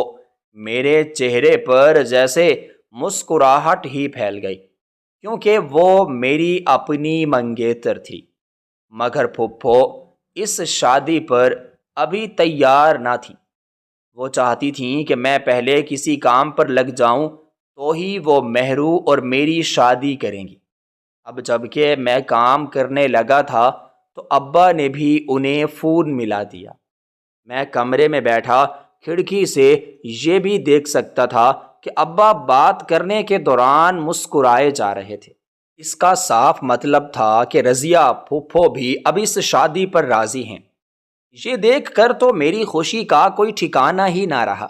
میرے چہرے پر جیسے مسکراہٹ ہی پھیل گئی، کیونکہ وہ میری اپنی منگیتر تھی، مگر پھپھو اس شادی پر ابھی تیار نہ تھی۔ وہ چاہتی تھیں کہ میں پہلے کسی کام پر لگ جاؤں تو ہی وہ مہرو اور میری شادی کریں گی۔ اب جب کہ میں کام کرنے لگا تھا تو ابا نے بھی انہیں فون ملا دیا۔ میں کمرے میں بیٹھا کھڑکی سے یہ بھی دیکھ سکتا تھا کہ ابا بات کرنے کے دوران مسکرائے جا رہے تھے۔ اس کا صاف مطلب تھا کہ رضیہ پھپھو بھی اب اس شادی پر راضی ہیں۔ یہ دیکھ کر تو میری خوشی کا کوئی ٹھکانہ ہی نہ رہا،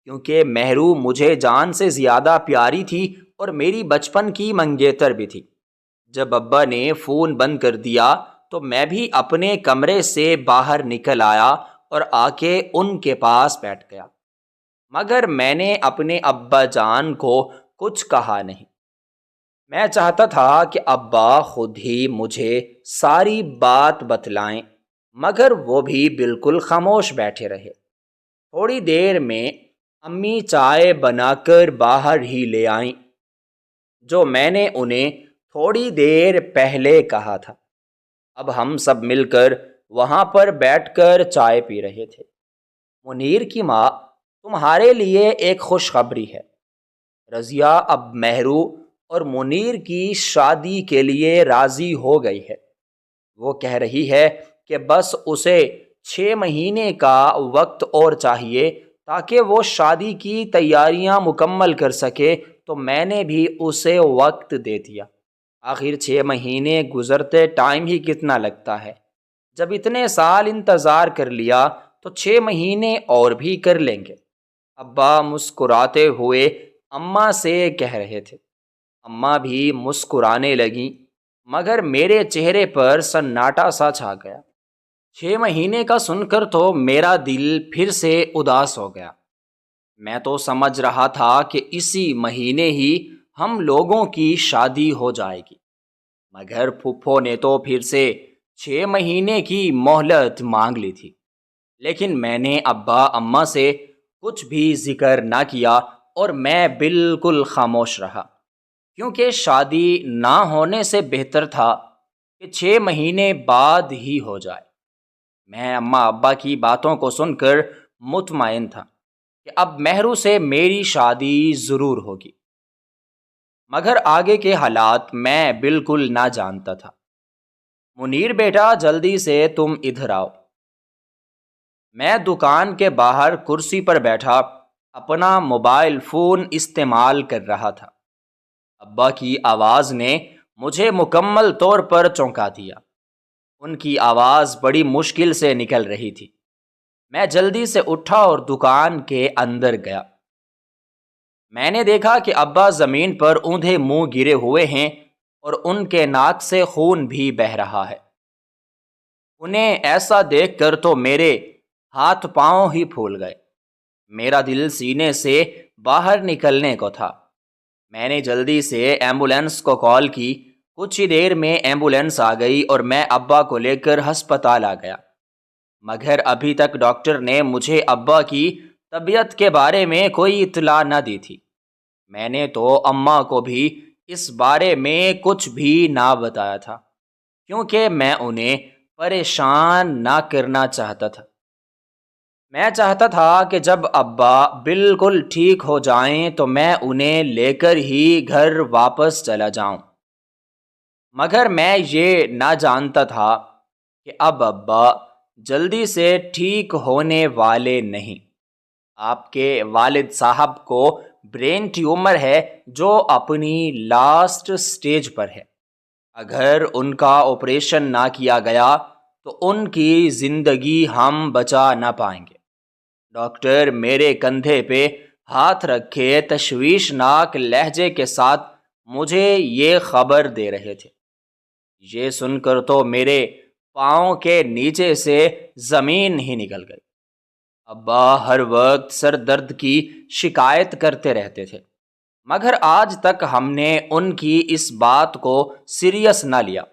کیونکہ مہرو مجھے جان سے زیادہ پیاری تھی اور میری بچپن کی منگیتر بھی تھی۔ جب ابا نے فون بند کر دیا تو میں بھی اپنے کمرے سے باہر نکل آیا اور آ کے ان کے پاس بیٹھ گیا، مگر میں نے اپنے ابا جان کو کچھ کہا نہیں۔ میں چاہتا تھا کہ ابا خود ہی مجھے ساری بات بتلائیں، مگر وہ بھی بالکل خاموش بیٹھے رہے۔ تھوڑی دیر میں امی چائے بنا کر باہر ہی لے آئیں، جو میں نے انہیں تھوڑی دیر پہلے کہا تھا۔ اب ہم سب مل کر وہاں پر بیٹھ کر چائے پی رہے تھے۔ منیر کی ماں، تمہارے لیے ایک خوشخبری ہے۔ رضیہ اب مہرو اور منیر کی شادی کے لیے راضی ہو گئی ہے۔ وہ کہہ رہی ہے کہ بس اسے 6 مہینے کا وقت اور چاہیے تاکہ وہ شادی کی تیاریاں مکمل کر سکے، تو میں نے بھی اسے وقت دے دیا۔ آخر 6 مہینے گزرتے ٹائم ہی کتنا لگتا ہے، جب اتنے سال انتظار کر لیا تو 6 مہینے اور بھی کر لیں گے۔ ابا مسکراتے ہوئے اماں سے کہہ رہے تھے۔ اماں بھی مسکرانے لگیں، مگر میرے چہرے پر سناٹا سا چھا گیا۔ 6 مہینے کا سن کر تو میرا دل پھر سے اداس ہو گیا۔ میں تو سمجھ رہا تھا کہ اسی مہینے ہی ہم لوگوں کی شادی ہو جائے گی، مگر پھپھو نے تو پھر سے 6 مہینے کی مہلت مانگ لی تھی۔ لیکن میں نے ابا اماں سے کچھ بھی ذکر نہ کیا اور میں بالکل خاموش رہا، کیونکہ شادی نہ ہونے سے بہتر تھا کہ 6 مہینے بعد ہی ہو جائے۔ میں اماں ابا کی باتوں کو سن کر مطمئن تھا کہ اب مہرو سے میری شادی ضرور ہوگی، مگر آگے کے حالات میں بالکل نہ جانتا تھا۔ منیر بیٹا، جلدی سے تم ادھر آؤ۔ میں دکان کے باہر کرسی پر بیٹھا اپنا موبائل فون استعمال کر رہا تھا۔ ابا کی آواز نے مجھے مکمل طور پر چونکا دیا۔ ان کی آواز بڑی مشکل سے نکل رہی تھی۔ میں جلدی سے اٹھا اور دکان کے اندر گیا۔ میں نے دیکھا کہ ابا زمین پر اوندھے منہ گرے ہوئے ہیں اور ان کے ناک سے خون بھی بہہ رہا ہے۔ انہیں ایسا دیکھ کر تو میرے ہاتھ پاؤں ہی پھول گئے۔ میرا دل سینے سے باہر نکلنے کو تھا۔ میں نے جلدی سے ایمبولینس کو کال کی۔ کچھ ہی دیر میں ایمبولینس آ گئی اور میں ابا کو لے کر ہسپتال آ گیا، مگر ابھی تک ڈاکٹر نے مجھے ابا کی طبیعت کے بارے میں کوئی اطلاع نہ دی تھی۔ میں نے تو اماں کو بھی اس بارے میں کچھ بھی نہ بتایا تھا، کیونکہ میں انہیں پریشان نہ کرنا چاہتا تھا۔ میں چاہتا تھا کہ جب ابا بالکل ٹھیک ہو جائیں تو میں انہیں لے کر ہی گھر واپس چلا جاؤں، مگر میں یہ نہ جانتا تھا کہ اب ابا جلدی سے ٹھیک ہونے والے نہیں۔ آپ کے والد صاحب کو برین ٹیومر ہے جو اپنی لاسٹ سٹیج پر ہے۔ اگر ان کا آپریشن نہ کیا گیا تو ان کی زندگی ہم بچا نہ پائیں گے۔ ڈاکٹر میرے کندھے پہ ہاتھ رکھے تشویشناک لہجے کے ساتھ مجھے یہ خبر دے رہے تھے۔ یہ سن کر تو میرے پاؤں کے نیچے سے زمین ہی نکل گئی۔ ابا ہر وقت سر درد کی شکایت کرتے رہتے تھے، مگر آج تک ہم نے ان کی اس بات کو سیریس نہ لیا،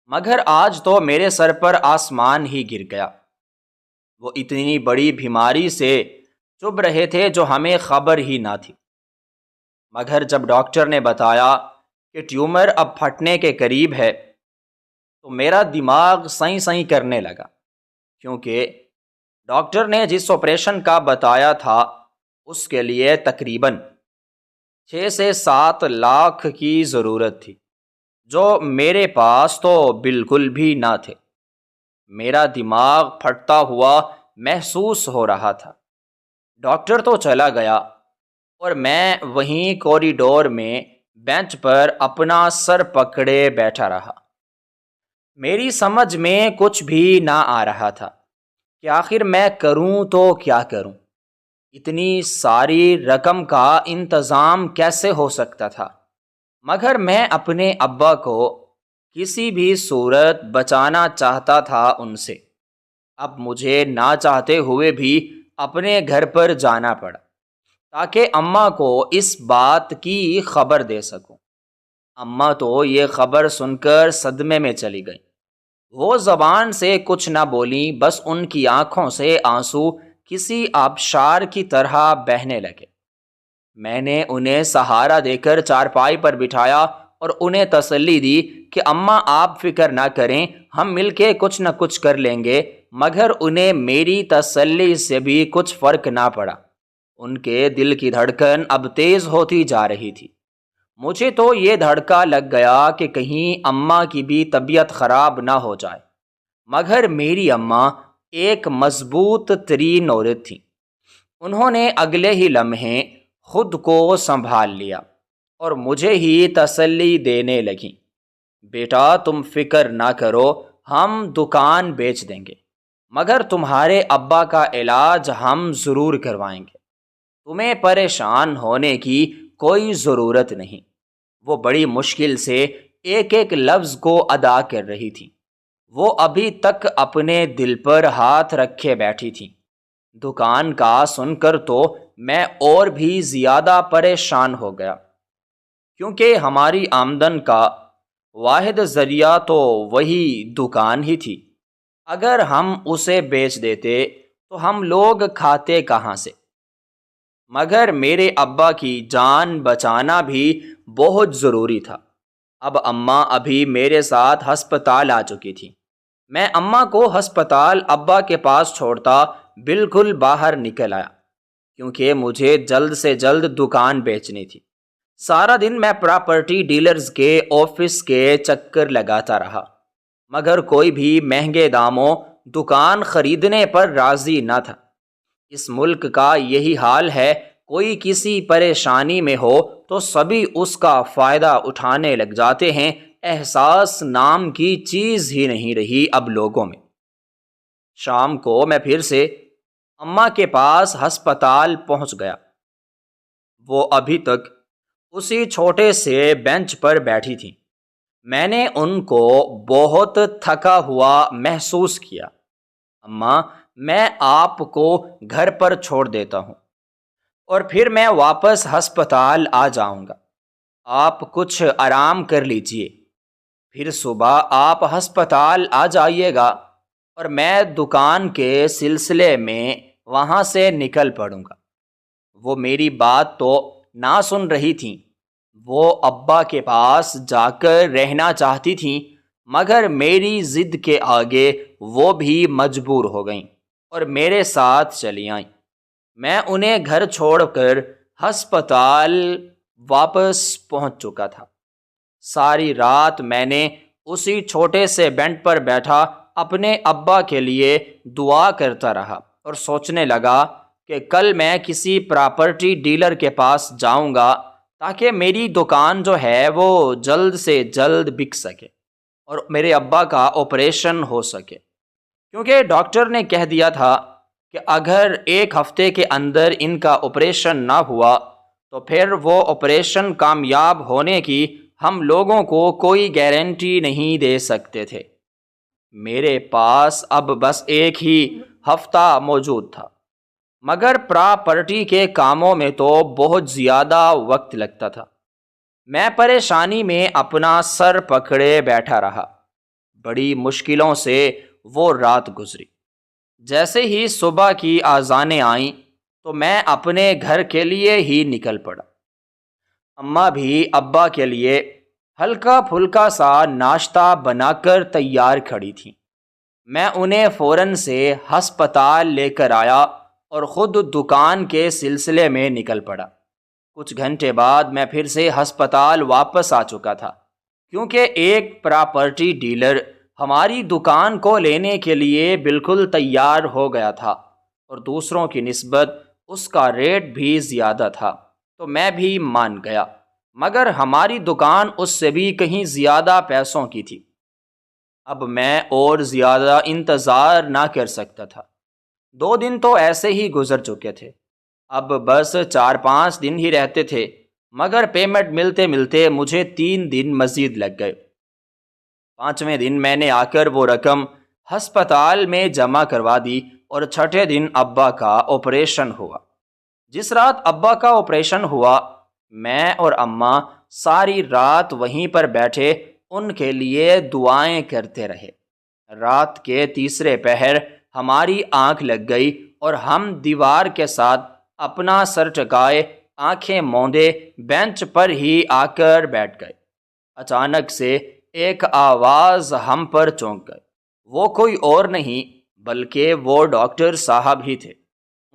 مگر آج تو میرے سر پر آسمان ہی گر گیا۔ وہ اتنی بڑی بیماری سے چبھ رہے تھے جو ہمیں خبر ہی نہ تھی، مگر جب ڈاکٹر نے بتایا کہ ٹیومر اب پھٹنے کے قریب ہے تو میرا دماغ سائیں سائیں کرنے لگا، کیونکہ ڈاکٹر نے جس آپریشن کا بتایا تھا اس کے لیے تقریباً 6 سے 7 لاکھ کی ضرورت تھی، جو میرے پاس تو بالکل بھی نہ تھے۔ میرا دماغ پھٹتا ہوا محسوس ہو رہا تھا۔ ڈاکٹر تو چلا گیا اور میں وہیں کوریڈور میں بینچ پر اپنا سر پکڑے بیٹھا رہا۔ میری سمجھ میں کچھ بھی نہ آ رہا تھا کہ آخر میں کروں تو کیا کروں۔ اتنی ساری رقم کا انتظام کیسے ہو سکتا تھا؟ مگر میں اپنے ابا کو کسی بھی صورت بچانا چاہتا تھا ان سے۔ اب مجھے نہ چاہتے ہوئے بھی اپنے گھر پر جانا پڑا تاکہ اماں کو اس بات کی خبر دے سکوں۔ اماں تو یہ خبر سن کر صدمے میں چلی گئی۔ وہ زبان سے کچھ نہ بولیں، بس ان کی آنکھوں سے آنسو کسی آبشار کی طرح بہنے لگے۔ میں نے انہیں سہارا دے کر چارپائی پر بٹھایا اور انہیں تسلی دی کہ اماں آپ فکر نہ کریں، ہم مل کے کچھ نہ کچھ کر لیں گے، مگر انہیں میری تسلی سے بھی کچھ فرق نہ پڑا۔ ان کے دل کی دھڑکن اب تیز ہوتی جا رہی تھی۔ مجھے تو یہ دھڑکا لگ گیا کہ کہیں اماں کی بھی طبیعت خراب نہ ہو جائے، مگر میری اماں ایک مضبوط ترین عورت تھی۔ انہوں نے اگلے ہی لمحے خود کو سنبھال لیا اور مجھے ہی تسلی دینے لگیں۔ بیٹا تم فکر نہ کرو، ہم دکان بیچ دیں گے، مگر تمہارے ابا کا علاج ہم ضرور کروائیں گے۔ تمہیں پریشان ہونے کی کوئی ضرورت نہیں۔ وہ بڑی مشکل سے ایک ایک لفظ کو ادا کر رہی تھی۔ وہ ابھی تک اپنے دل پر ہاتھ رکھے بیٹھی تھی۔ دکان کا سن کر تو میں اور بھی زیادہ پریشان ہو گیا، کیونکہ ہماری آمدن کا واحد ذریعہ تو وہی دکان ہی تھی۔ اگر ہم اسے بیچ دیتے تو ہم لوگ کھاتے کہاں سے؟ مگر میرے ابا کی جان بچانا بھی بہت ضروری تھا۔ اب اماں ابھی میرے ساتھ ہسپتال آ چکی تھی۔ میں اماں کو ہسپتال ابا کے پاس چھوڑتا بالکل باہر نکل آیا، کیونکہ مجھے جلد سے جلد دکان بیچنی تھی۔ سارا دن میں پراپرٹی ڈیلرز کے آفس کے چکر لگاتا رہا، مگر کوئی بھی مہنگے داموں دکان خریدنے پر راضی نہ تھا۔ اس ملک کا یہی حال ہے، کوئی کسی پریشانی میں ہو تو سبھی اس کا فائدہ اٹھانے لگ جاتے ہیں۔ احساس نام کی چیز ہی نہیں رہی اب لوگوں میں۔ شام کو میں پھر سے اماں کے پاس ہسپتال پہنچ گیا۔ وہ ابھی تک اسی چھوٹے سے بینچ پر بیٹھی تھیں۔ میں نے ان کو بہت تھکا ہوا محسوس کیا۔ اماں، میں آپ کو گھر پر چھوڑ دیتا ہوں اور پھر میں واپس ہسپتال آ جاؤں گا۔ آپ کچھ آرام کر لیجئے، پھر صبح آپ ہسپتال آ جائیے گا اور میں دکان کے سلسلے میں وہاں سے نکل پڑوں گا۔ وہ میری بات تو نہ سن رہی تھیں۔ وہ ابا کے پاس جا کر رہنا چاہتی تھیں، مگر میری ضد کے آگے وہ بھی مجبور ہو گئیں اور میرے ساتھ چلی آئیں۔ میں انہیں گھر چھوڑ کر ہسپتال واپس پہنچ چکا تھا۔ ساری رات میں نے اسی چھوٹے سے بینچ پر بیٹھا اپنے ابا کے لیے دعا کرتا رہا اور سوچنے لگا کہ کل میں کسی پراپرٹی ڈیلر کے پاس جاؤں گا تاکہ میری دکان جو ہے وہ جلد سے جلد بک سکے اور میرے ابا کا آپریشن ہو سکے، کیونکہ ڈاکٹر نے کہہ دیا تھا کہ اگر 1 ہفتے کے اندر ان کا آپریشن نہ ہوا تو پھر وہ آپریشن کامیاب ہونے کی ہم لوگوں کو کوئی گارنٹی نہیں دے سکتے تھے۔ میرے پاس اب بس 1 ہی ہفتہ موجود تھا، مگر پراپرٹی کے کاموں میں تو بہت زیادہ وقت لگتا تھا۔ میں پریشانی میں اپنا سر پکڑے بیٹھا رہا۔ بڑی مشکلوں سے وہ رات گزری۔ جیسے ہی صبح کی اذانیں آئیں تو میں اپنے گھر کے لیے ہی نکل پڑا۔ اماں بھی ابا کے لیے ہلکا پھلکا سا ناشتہ بنا کر تیار کھڑی تھیں۔ میں انہیں فوراً سے ہسپتال لے کر آیا اور خود دکان کے سلسلے میں نکل پڑا۔ کچھ گھنٹے بعد میں پھر سے ہسپتال واپس آ چکا تھا، کیونکہ ایک پراپرٹی ڈیلر ہماری دکان کو لینے کے لیے بالکل تیار ہو گیا تھا اور دوسروں کی نسبت اس کا ریٹ بھی زیادہ تھا، تو میں بھی مان گیا، مگر ہماری دکان اس سے بھی کہیں زیادہ پیسوں کی تھی۔ اب میں اور زیادہ انتظار نہ کر سکتا تھا۔ 2 دن تو ایسے ہی گزر چکے تھے، اب بس 4-5 دن ہی رہتے تھے، مگر پیمنٹ ملتے ملتے مجھے 3 دن مزید لگ گئے۔ 5ویں دن میں نے آ کر وہ رقم ہسپتال میں جمع کروا دی اور 6ٹھے دن ابا کا آپریشن ہوا۔ جس رات ابا کا آپریشن ہوا، میں اور اماں ساری رات وہیں پر بیٹھے ان کے لیے دعائیں کرتے رہے۔ رات کے تیسرے پہر ہماری آنکھ لگ گئی اور ہم دیوار کے ساتھ اپنا سر ٹکائے آنکھیں موندے بینچ پر ہی آ کر بیٹھ گئے۔ اچانک سے ایک آواز ہم پر چونک گئی۔ وہ کوئی اور نہیں بلکہ وہ ڈاکٹر صاحب ہی تھے۔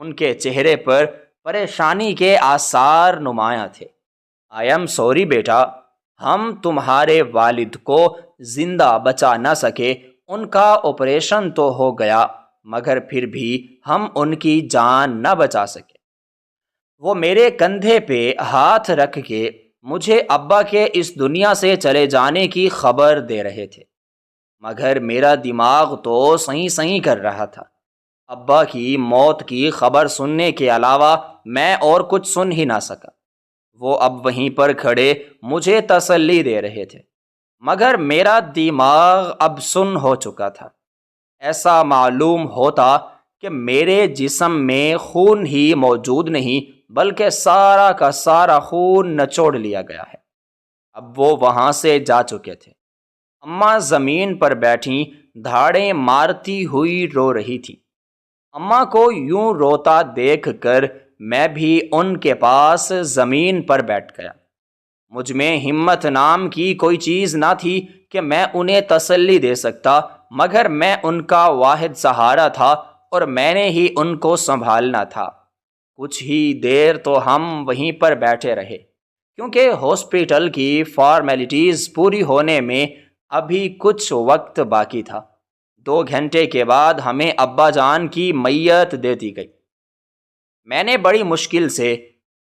ان کے چہرے پر پریشانی کے آثار نمایاں تھے۔ آئی ایم سوری بیٹا، ہم تمہارے والد کو زندہ بچا نہ سکے، ان کا آپریشن تو ہو گیا مگر پھر بھی ہم ان کی جان نہ بچا سکے۔ وہ میرے کندھے پہ ہاتھ رکھ کے مجھے ابا کے اس دنیا سے چلے جانے کی خبر دے رہے تھے، مگر میرا دماغ تو صحیح کر رہا تھا۔ ابا کی موت کی خبر سننے کے علاوہ میں اور کچھ سن ہی نہ سکا۔ وہ اب وہیں پر کھڑے مجھے تسلی دے رہے تھے، مگر میرا دماغ اب سن ہو چکا تھا۔ ایسا معلوم ہوتا کہ میرے جسم میں خون ہی موجود نہیں بلکہ سارا کا سارا خون نچوڑ لیا گیا ہے۔ اب وہ وہاں سے جا چکے تھے۔ اماں زمین پر بیٹھیں دھاڑیں مارتی ہوئی رو رہی تھی۔ اماں کو یوں روتا دیکھ کر میں بھی ان کے پاس زمین پر بیٹھ گیا۔ مجھ میں ہمت نام کی کوئی چیز نہ تھی کہ میں انہیں تسلی دے سکتا، مگر میں ان کا واحد سہارا تھا اور میں نے ہی ان کو سنبھالنا تھا۔ کچھ ہی دیر تو ہم وہیں پر بیٹھے رہے، کیونکہ ہاسپٹل کی فارمیلٹیز پوری ہونے میں ابھی کچھ وقت باقی تھا۔ 2 گھنٹے کے بعد ہمیں ابا جان کی میت دے دی گئی۔ میں نے بڑی مشکل سے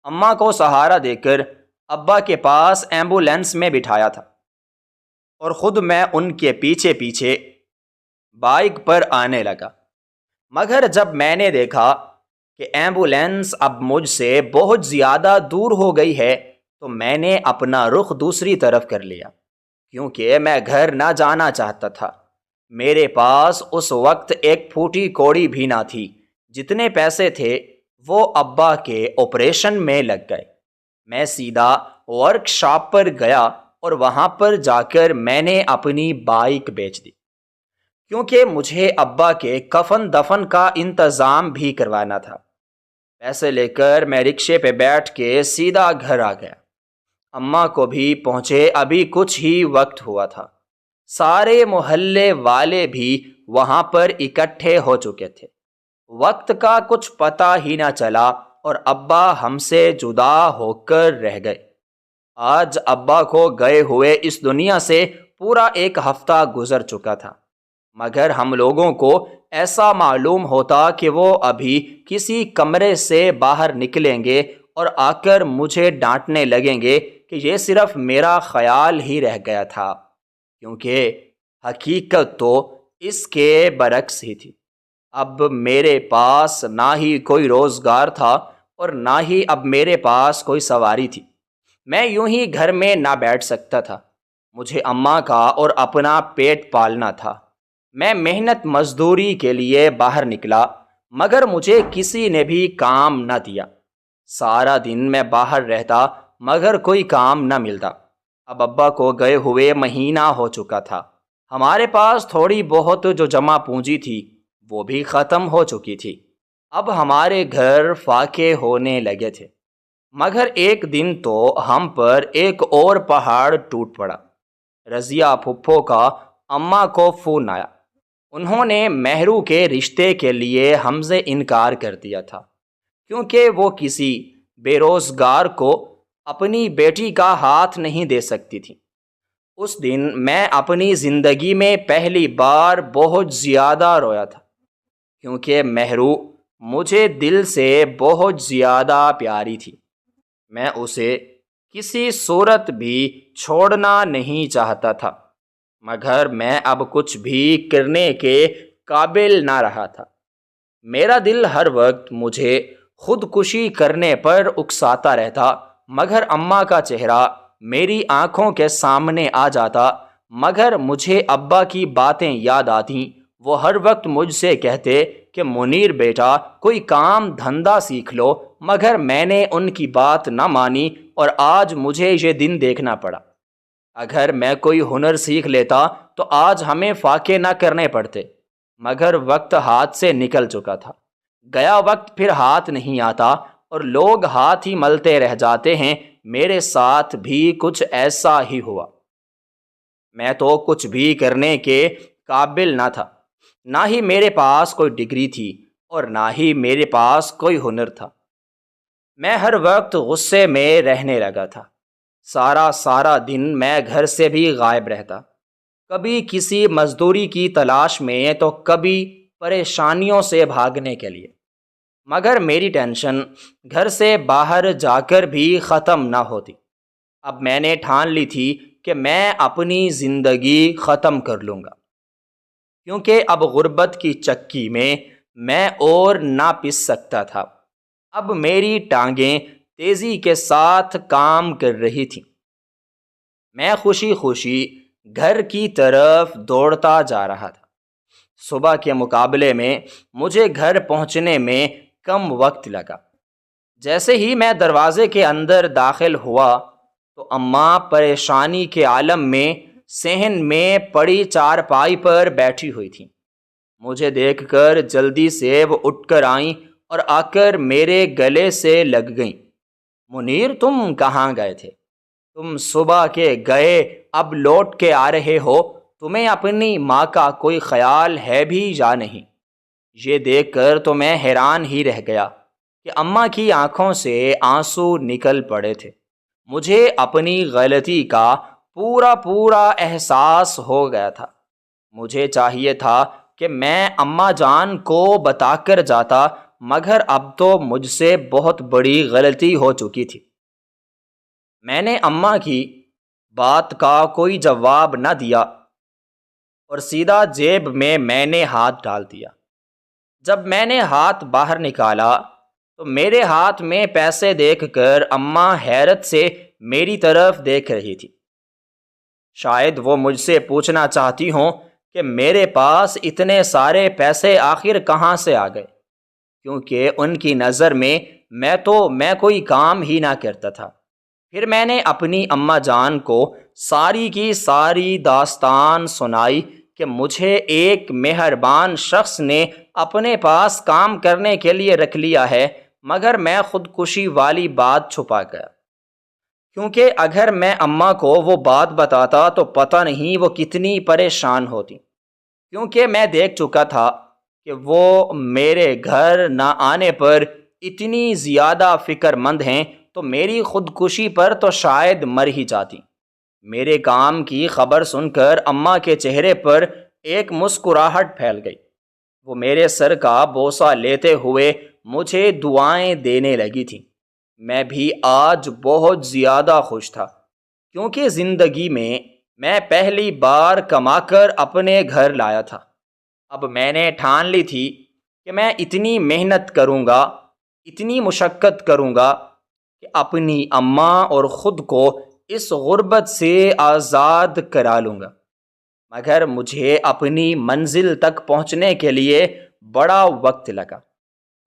اماں کو سہارا دے کر ابا کے پاس ایمبولینس میں بٹھایا تھا اور خود میں ان کے پیچھے پیچھے بائک پر آنے لگا، مگر جب میں نے دیکھا کہ ایمبولینس اب مجھ سے بہت زیادہ دور ہو گئی ہے تو میں نے اپنا رخ دوسری طرف کر لیا، کیونکہ میں گھر نہ جانا چاہتا تھا۔ میرے پاس اس وقت ایک پھوٹی کوڑی بھی نہ تھی۔ جتنے پیسے تھے وہ ابا کے آپریشن میں لگ گئے۔ میں سیدھا ورک شاپ پر گیا اور وہاں پر جا کر میں نے اپنی بائک بیچ دی، کیونکہ مجھے ابا کے کفن دفن کا انتظام بھی کروانا تھا۔ پیسے لے کر میں رکشے پہ بیٹھ کے سیدھا گھر آ گیا۔ اماں کو بھی پہنچے ابھی کچھ ہی وقت ہوا تھا۔ سارے محلے والے بھی وہاں پر اکٹھے ہو چکے تھے۔ وقت کا کچھ پتہ ہی نہ چلا اور ابا ہم سے جدا ہو کر رہ گئے۔ آج ابا کو گئے ہوئے اس دنیا سے پورا ایک ہفتہ گزر چکا تھا، مگر ہم لوگوں کو ایسا معلوم ہوتا کہ وہ ابھی کسی کمرے سے باہر نکلیں گے اور آ کر مجھے ڈانٹنے لگیں گے کہ یہ صرف میرا خیال ہی رہ گیا تھا، کیونکہ حقیقت تو اس کے برعکس ہی تھی۔ اب میرے پاس نہ ہی کوئی روزگار تھا اور نہ ہی اب میرے پاس کوئی سواری تھی۔ میں یوں ہی گھر میں نہ بیٹھ سکتا تھا۔ مجھے اماں کا اور اپنا پیٹ پالنا تھا۔ میں محنت مزدوری کے لیے باہر نکلا، مگر مجھے کسی نے بھی کام نہ دیا۔ سارا دن میں باہر رہتا مگر کوئی کام نہ ملتا۔ اب ابا کو گئے ہوئے مہینہ ہو چکا تھا۔ ہمارے پاس تھوڑی بہت جو جمع پونجی تھی وہ بھی ختم ہو چکی تھی۔ اب ہمارے گھر فاقے ہونے لگے تھے، مگر ایک دن تو ہم پر ایک اور پہاڑ ٹوٹ پڑا۔ رضیہ پھپھو کا اماں کو فون آیا۔ انہوں نے مہرو کے رشتے کے لیے ہم سے انکار کر دیا تھا، کیونکہ وہ کسی بے روزگار کو اپنی بیٹی کا ہاتھ نہیں دے سکتی تھی۔ اس دن میں اپنی زندگی میں پہلی بار بہت زیادہ رویا تھا، کیونکہ مہرو مجھے دل سے بہت زیادہ پیاری تھی۔ میں اسے کسی صورت بھی چھوڑنا نہیں چاہتا تھا، مگر میں اب کچھ بھی کرنے کے قابل نہ رہا تھا۔ میرا دل ہر وقت مجھے خودکشی کرنے پر اکساتا رہتا، مگر اماں کا چہرہ میری آنکھوں کے سامنے آ جاتا، مگر مجھے ابا کی باتیں یاد آتیں۔ وہ ہر وقت مجھ سے کہتے کہ منیر بیٹا کوئی کام دھندا سیکھ لو، مگر میں نے ان کی بات نہ مانی اور آج مجھے یہ دن دیکھنا پڑا۔ اگر میں کوئی ہنر سیکھ لیتا تو آج ہمیں فاقے نہ کرنے پڑتے، مگر وقت ہاتھ سے نکل چکا تھا۔ گیا وقت پھر ہاتھ نہیں آتا اور لوگ ہاتھ ہی ملتے رہ جاتے ہیں۔ میرے ساتھ بھی کچھ ایسا ہی ہوا۔ میں تو کچھ بھی کرنے کے قابل نہ تھا، نہ ہی میرے پاس کوئی ڈگری تھی اور نہ ہی میرے پاس کوئی ہنر تھا۔ میں ہر وقت غصے میں رہنے لگا تھا۔ سارا دن میں گھر سے بھی غائب رہتا، کبھی کسی مزدوری کی تلاش میں تو کبھی پریشانیوں سے بھاگنے کے لیے، مگر میری ٹینشن گھر سے باہر جا کر بھی ختم نہ ہوتی۔ اب میں نے ٹھان لی تھی کہ میں اپنی زندگی ختم کر لوں گا، کیونکہ اب غربت کی چکی میں اور نہ پس سکتا تھا۔ اب میری ٹانگیں تیزی کے ساتھ کام کر رہی تھیں۔ میں خوشی خوشی گھر کی طرف دوڑتا جا رہا تھا۔ صبح کے مقابلے میں مجھے گھر پہنچنے میں کم وقت لگا۔ جیسے ہی میں دروازے کے اندر داخل ہوا تو اماں پریشانی کے عالم میں صحن میں پڑی چارپائی پر بیٹھی ہوئی تھیں۔ مجھے دیکھ کر جلدی سے وہ اٹھ کر آئیں اور آ کر میرے گلے سے لگ گئیں۔ منیر تم کہاں گئے تھے؟ تم صبح کے گئے اب لوٹ کے آ رہے ہو، تمہیں اپنی ماں کا کوئی خیال ہے بھی یا نہیں؟ یہ دیکھ کر تو میں حیران ہی رہ گیا کہ اماں کی آنکھوں سے آنسو نکل پڑے تھے۔ مجھے اپنی غلطی کا پورا احساس ہو گیا تھا۔ مجھے چاہیے تھا کہ میں اماں جان کو بتا کر جاتا، مگر اب تو مجھ سے بہت بڑی غلطی ہو چکی تھی۔ میں نے اماں کی بات کا کوئی جواب نہ دیا اور سیدھا جیب میں نے ہاتھ ڈال دیا۔ جب میں نے ہاتھ باہر نکالا تو میرے ہاتھ میں پیسے دیکھ کر اماں حیرت سے میری طرف دیکھ رہی تھی۔ شاید وہ مجھ سے پوچھنا چاہتی ہوں کہ میرے پاس اتنے سارے پیسے آخر کہاں سے آ گئے، کیونکہ ان کی نظر میں میں کوئی کام ہی نہ کرتا تھا۔ پھر میں نے اپنی اماں جان کو ساری کی ساری داستان سنائی کہ مجھے ایک مہربان شخص نے اپنے پاس کام کرنے کے لیے رکھ لیا ہے، مگر میں خودکشی والی بات چھپا گیا، کیونکہ اگر میں اماں کو وہ بات بتاتا تو پتہ نہیں وہ کتنی پریشان ہوتی، کیونکہ میں دیکھ چکا تھا کہ وہ میرے گھر نہ آنے پر اتنی زیادہ فکر مند ہیں تو میری خودکشی پر تو شاید مر ہی جاتی۔ میرے کام کی خبر سن کر اماں کے چہرے پر ایک مسکراہٹ پھیل گئی۔ وہ میرے سر کا بوسہ لیتے ہوئے مجھے دعائیں دینے لگی تھیں۔ میں بھی آج بہت زیادہ خوش تھا، کیونکہ زندگی میں پہلی بار کما کر اپنے گھر لایا تھا۔ اب میں نے ٹھان لی تھی کہ میں اتنی محنت کروں گا، اتنی مشقت کروں گا کہ اپنی اماں اور خود کو اس غربت سے آزاد کرا لوں گا، مگر مجھے اپنی منزل تک پہنچنے کے لیے بڑا وقت لگا۔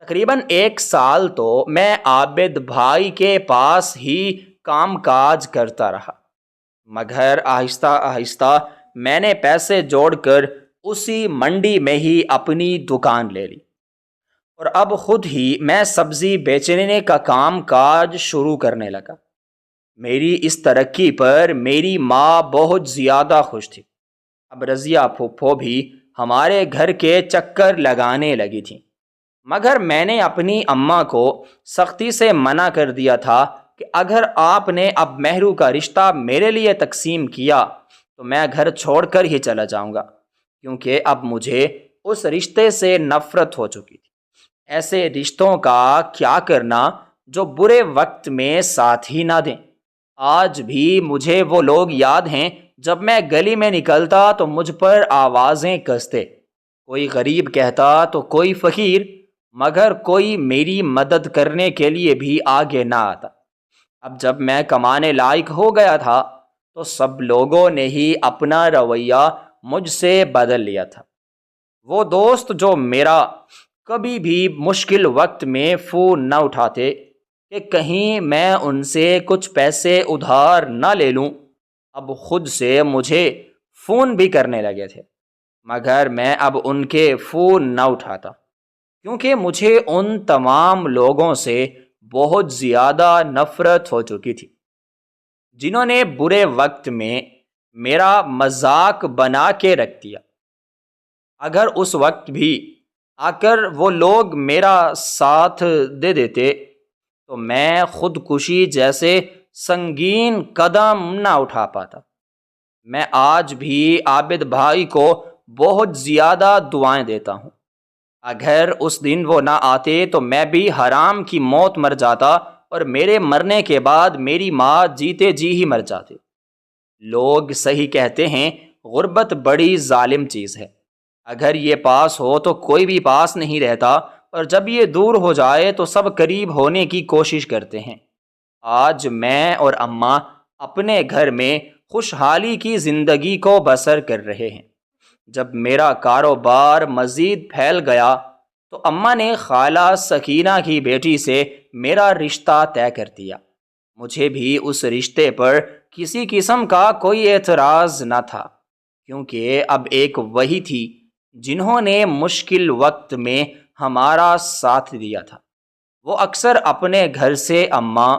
تقریباً 1 سال تو میں عابد بھائی کے پاس ہی کام کاج کرتا رہا، مگر آہستہ آہستہ میں نے پیسے جوڑ کر اسی منڈی میں ہی اپنی دکان لے لی، اور اب خود ہی میں سبزی بیچنے کا کام کاج شروع کرنے لگا۔ میری اس ترقی پر میری ماں بہت زیادہ خوش تھی۔ اب رضیہ پھوپھو بھی ہمارے گھر کے چکر لگانے لگی تھیں، مگر میں نے اپنی اماں کو سختی سے منع کر دیا تھا کہ اگر آپ نے اب مہرو کا رشتہ میرے لیے تقسیم کیا تو میں گھر چھوڑ کر ہی چلا جاؤں گا، کیونکہ اب مجھے اس رشتے سے نفرت ہو چکی تھی۔ ایسے رشتوں کا کیا کرنا جو برے وقت میں ساتھ ہی نہ دیں۔ آج بھی مجھے وہ لوگ یاد ہیں جب میں گلی میں نکلتا تو مجھ پر آوازیں کستے، کوئی غریب کہتا تو کوئی فقیر، مگر کوئی میری مدد کرنے کے لیے بھی آگے نہ آتا۔ اب جب میں کمانے لائق ہو گیا تھا تو سب لوگوں نے ہی اپنا رویہ مجھ سے بدل لیا تھا۔ وہ دوست جو میرا کبھی بھی مشکل وقت میں فون نہ اٹھاتے کہ کہیں میں ان سے کچھ پیسے ادھار نہ لے لوں، اب خود سے مجھے فون بھی کرنے لگے تھے، مگر میں اب ان کے فون نہ اٹھاتا، کیونکہ مجھے ان تمام لوگوں سے بہت زیادہ نفرت ہو چکی تھی جنہوں نے برے وقت میں میرا مذاق بنا کے رکھ دیا۔ اگر اس وقت بھی آ کر وہ لوگ میرا ساتھ دے دیتے تو میں خودکشی جیسے سنگین قدم نہ اٹھا پاتا۔ میں آج بھی عابد بھائی کو بہت زیادہ دعائیں دیتا ہوں۔ اگر اس دن وہ نہ آتے تو میں بھی حرام کی موت مر جاتا، اور میرے مرنے کے بعد میری ماں جیتے جی ہی مر جاتے۔ لوگ صحیح کہتے ہیں، غربت بڑی ظالم چیز ہے۔ اگر یہ پاس ہو تو کوئی بھی پاس نہیں رہتا، اور جب یہ دور ہو جائے تو سب قریب ہونے کی کوشش کرتے ہیں۔ آج میں اور اماں اپنے گھر میں خوشحالی کی زندگی کو بسر کر رہے ہیں۔ جب میرا کاروبار مزید پھیل گیا تو اماں نے خالہ سکینہ کی بیٹی سے میرا رشتہ طے کر دیا۔ مجھے بھی اس رشتے پر کسی قسم کا کوئی اعتراض نہ تھا، کیونکہ اب ایک وہی تھی جنہوں نے مشکل وقت میں ہمارا ساتھ دیا تھا۔ وہ اکثر اپنے گھر سے اماں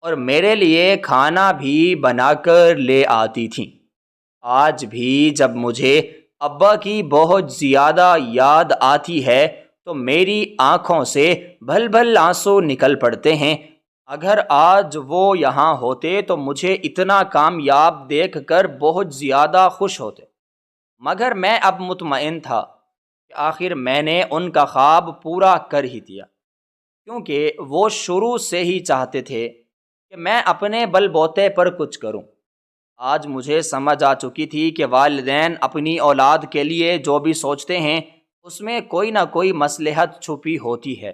اور میرے لیے کھانا بھی بنا کر لے آتی تھیں۔ آج بھی جب مجھے ابا کی بہت زیادہ یاد آتی ہے تو میری آنکھوں سے بھل بھل آنسو نکل پڑتے ہیں۔ اگر آج وہ یہاں ہوتے تو مجھے اتنا کامیاب دیکھ کر بہت زیادہ خوش ہوتے، مگر میں اب مطمئن تھا کہ آخر میں نے ان کا خواب پورا کر ہی دیا، کیونکہ وہ شروع سے ہی چاہتے تھے کہ میں اپنے بل بوتے پر کچھ کروں۔ آج مجھے سمجھ آ چکی تھی کہ والدین اپنی اولاد کے لیے جو بھی سوچتے ہیں اس میں کوئی نہ کوئی مصلحت چھپی ہوتی ہے۔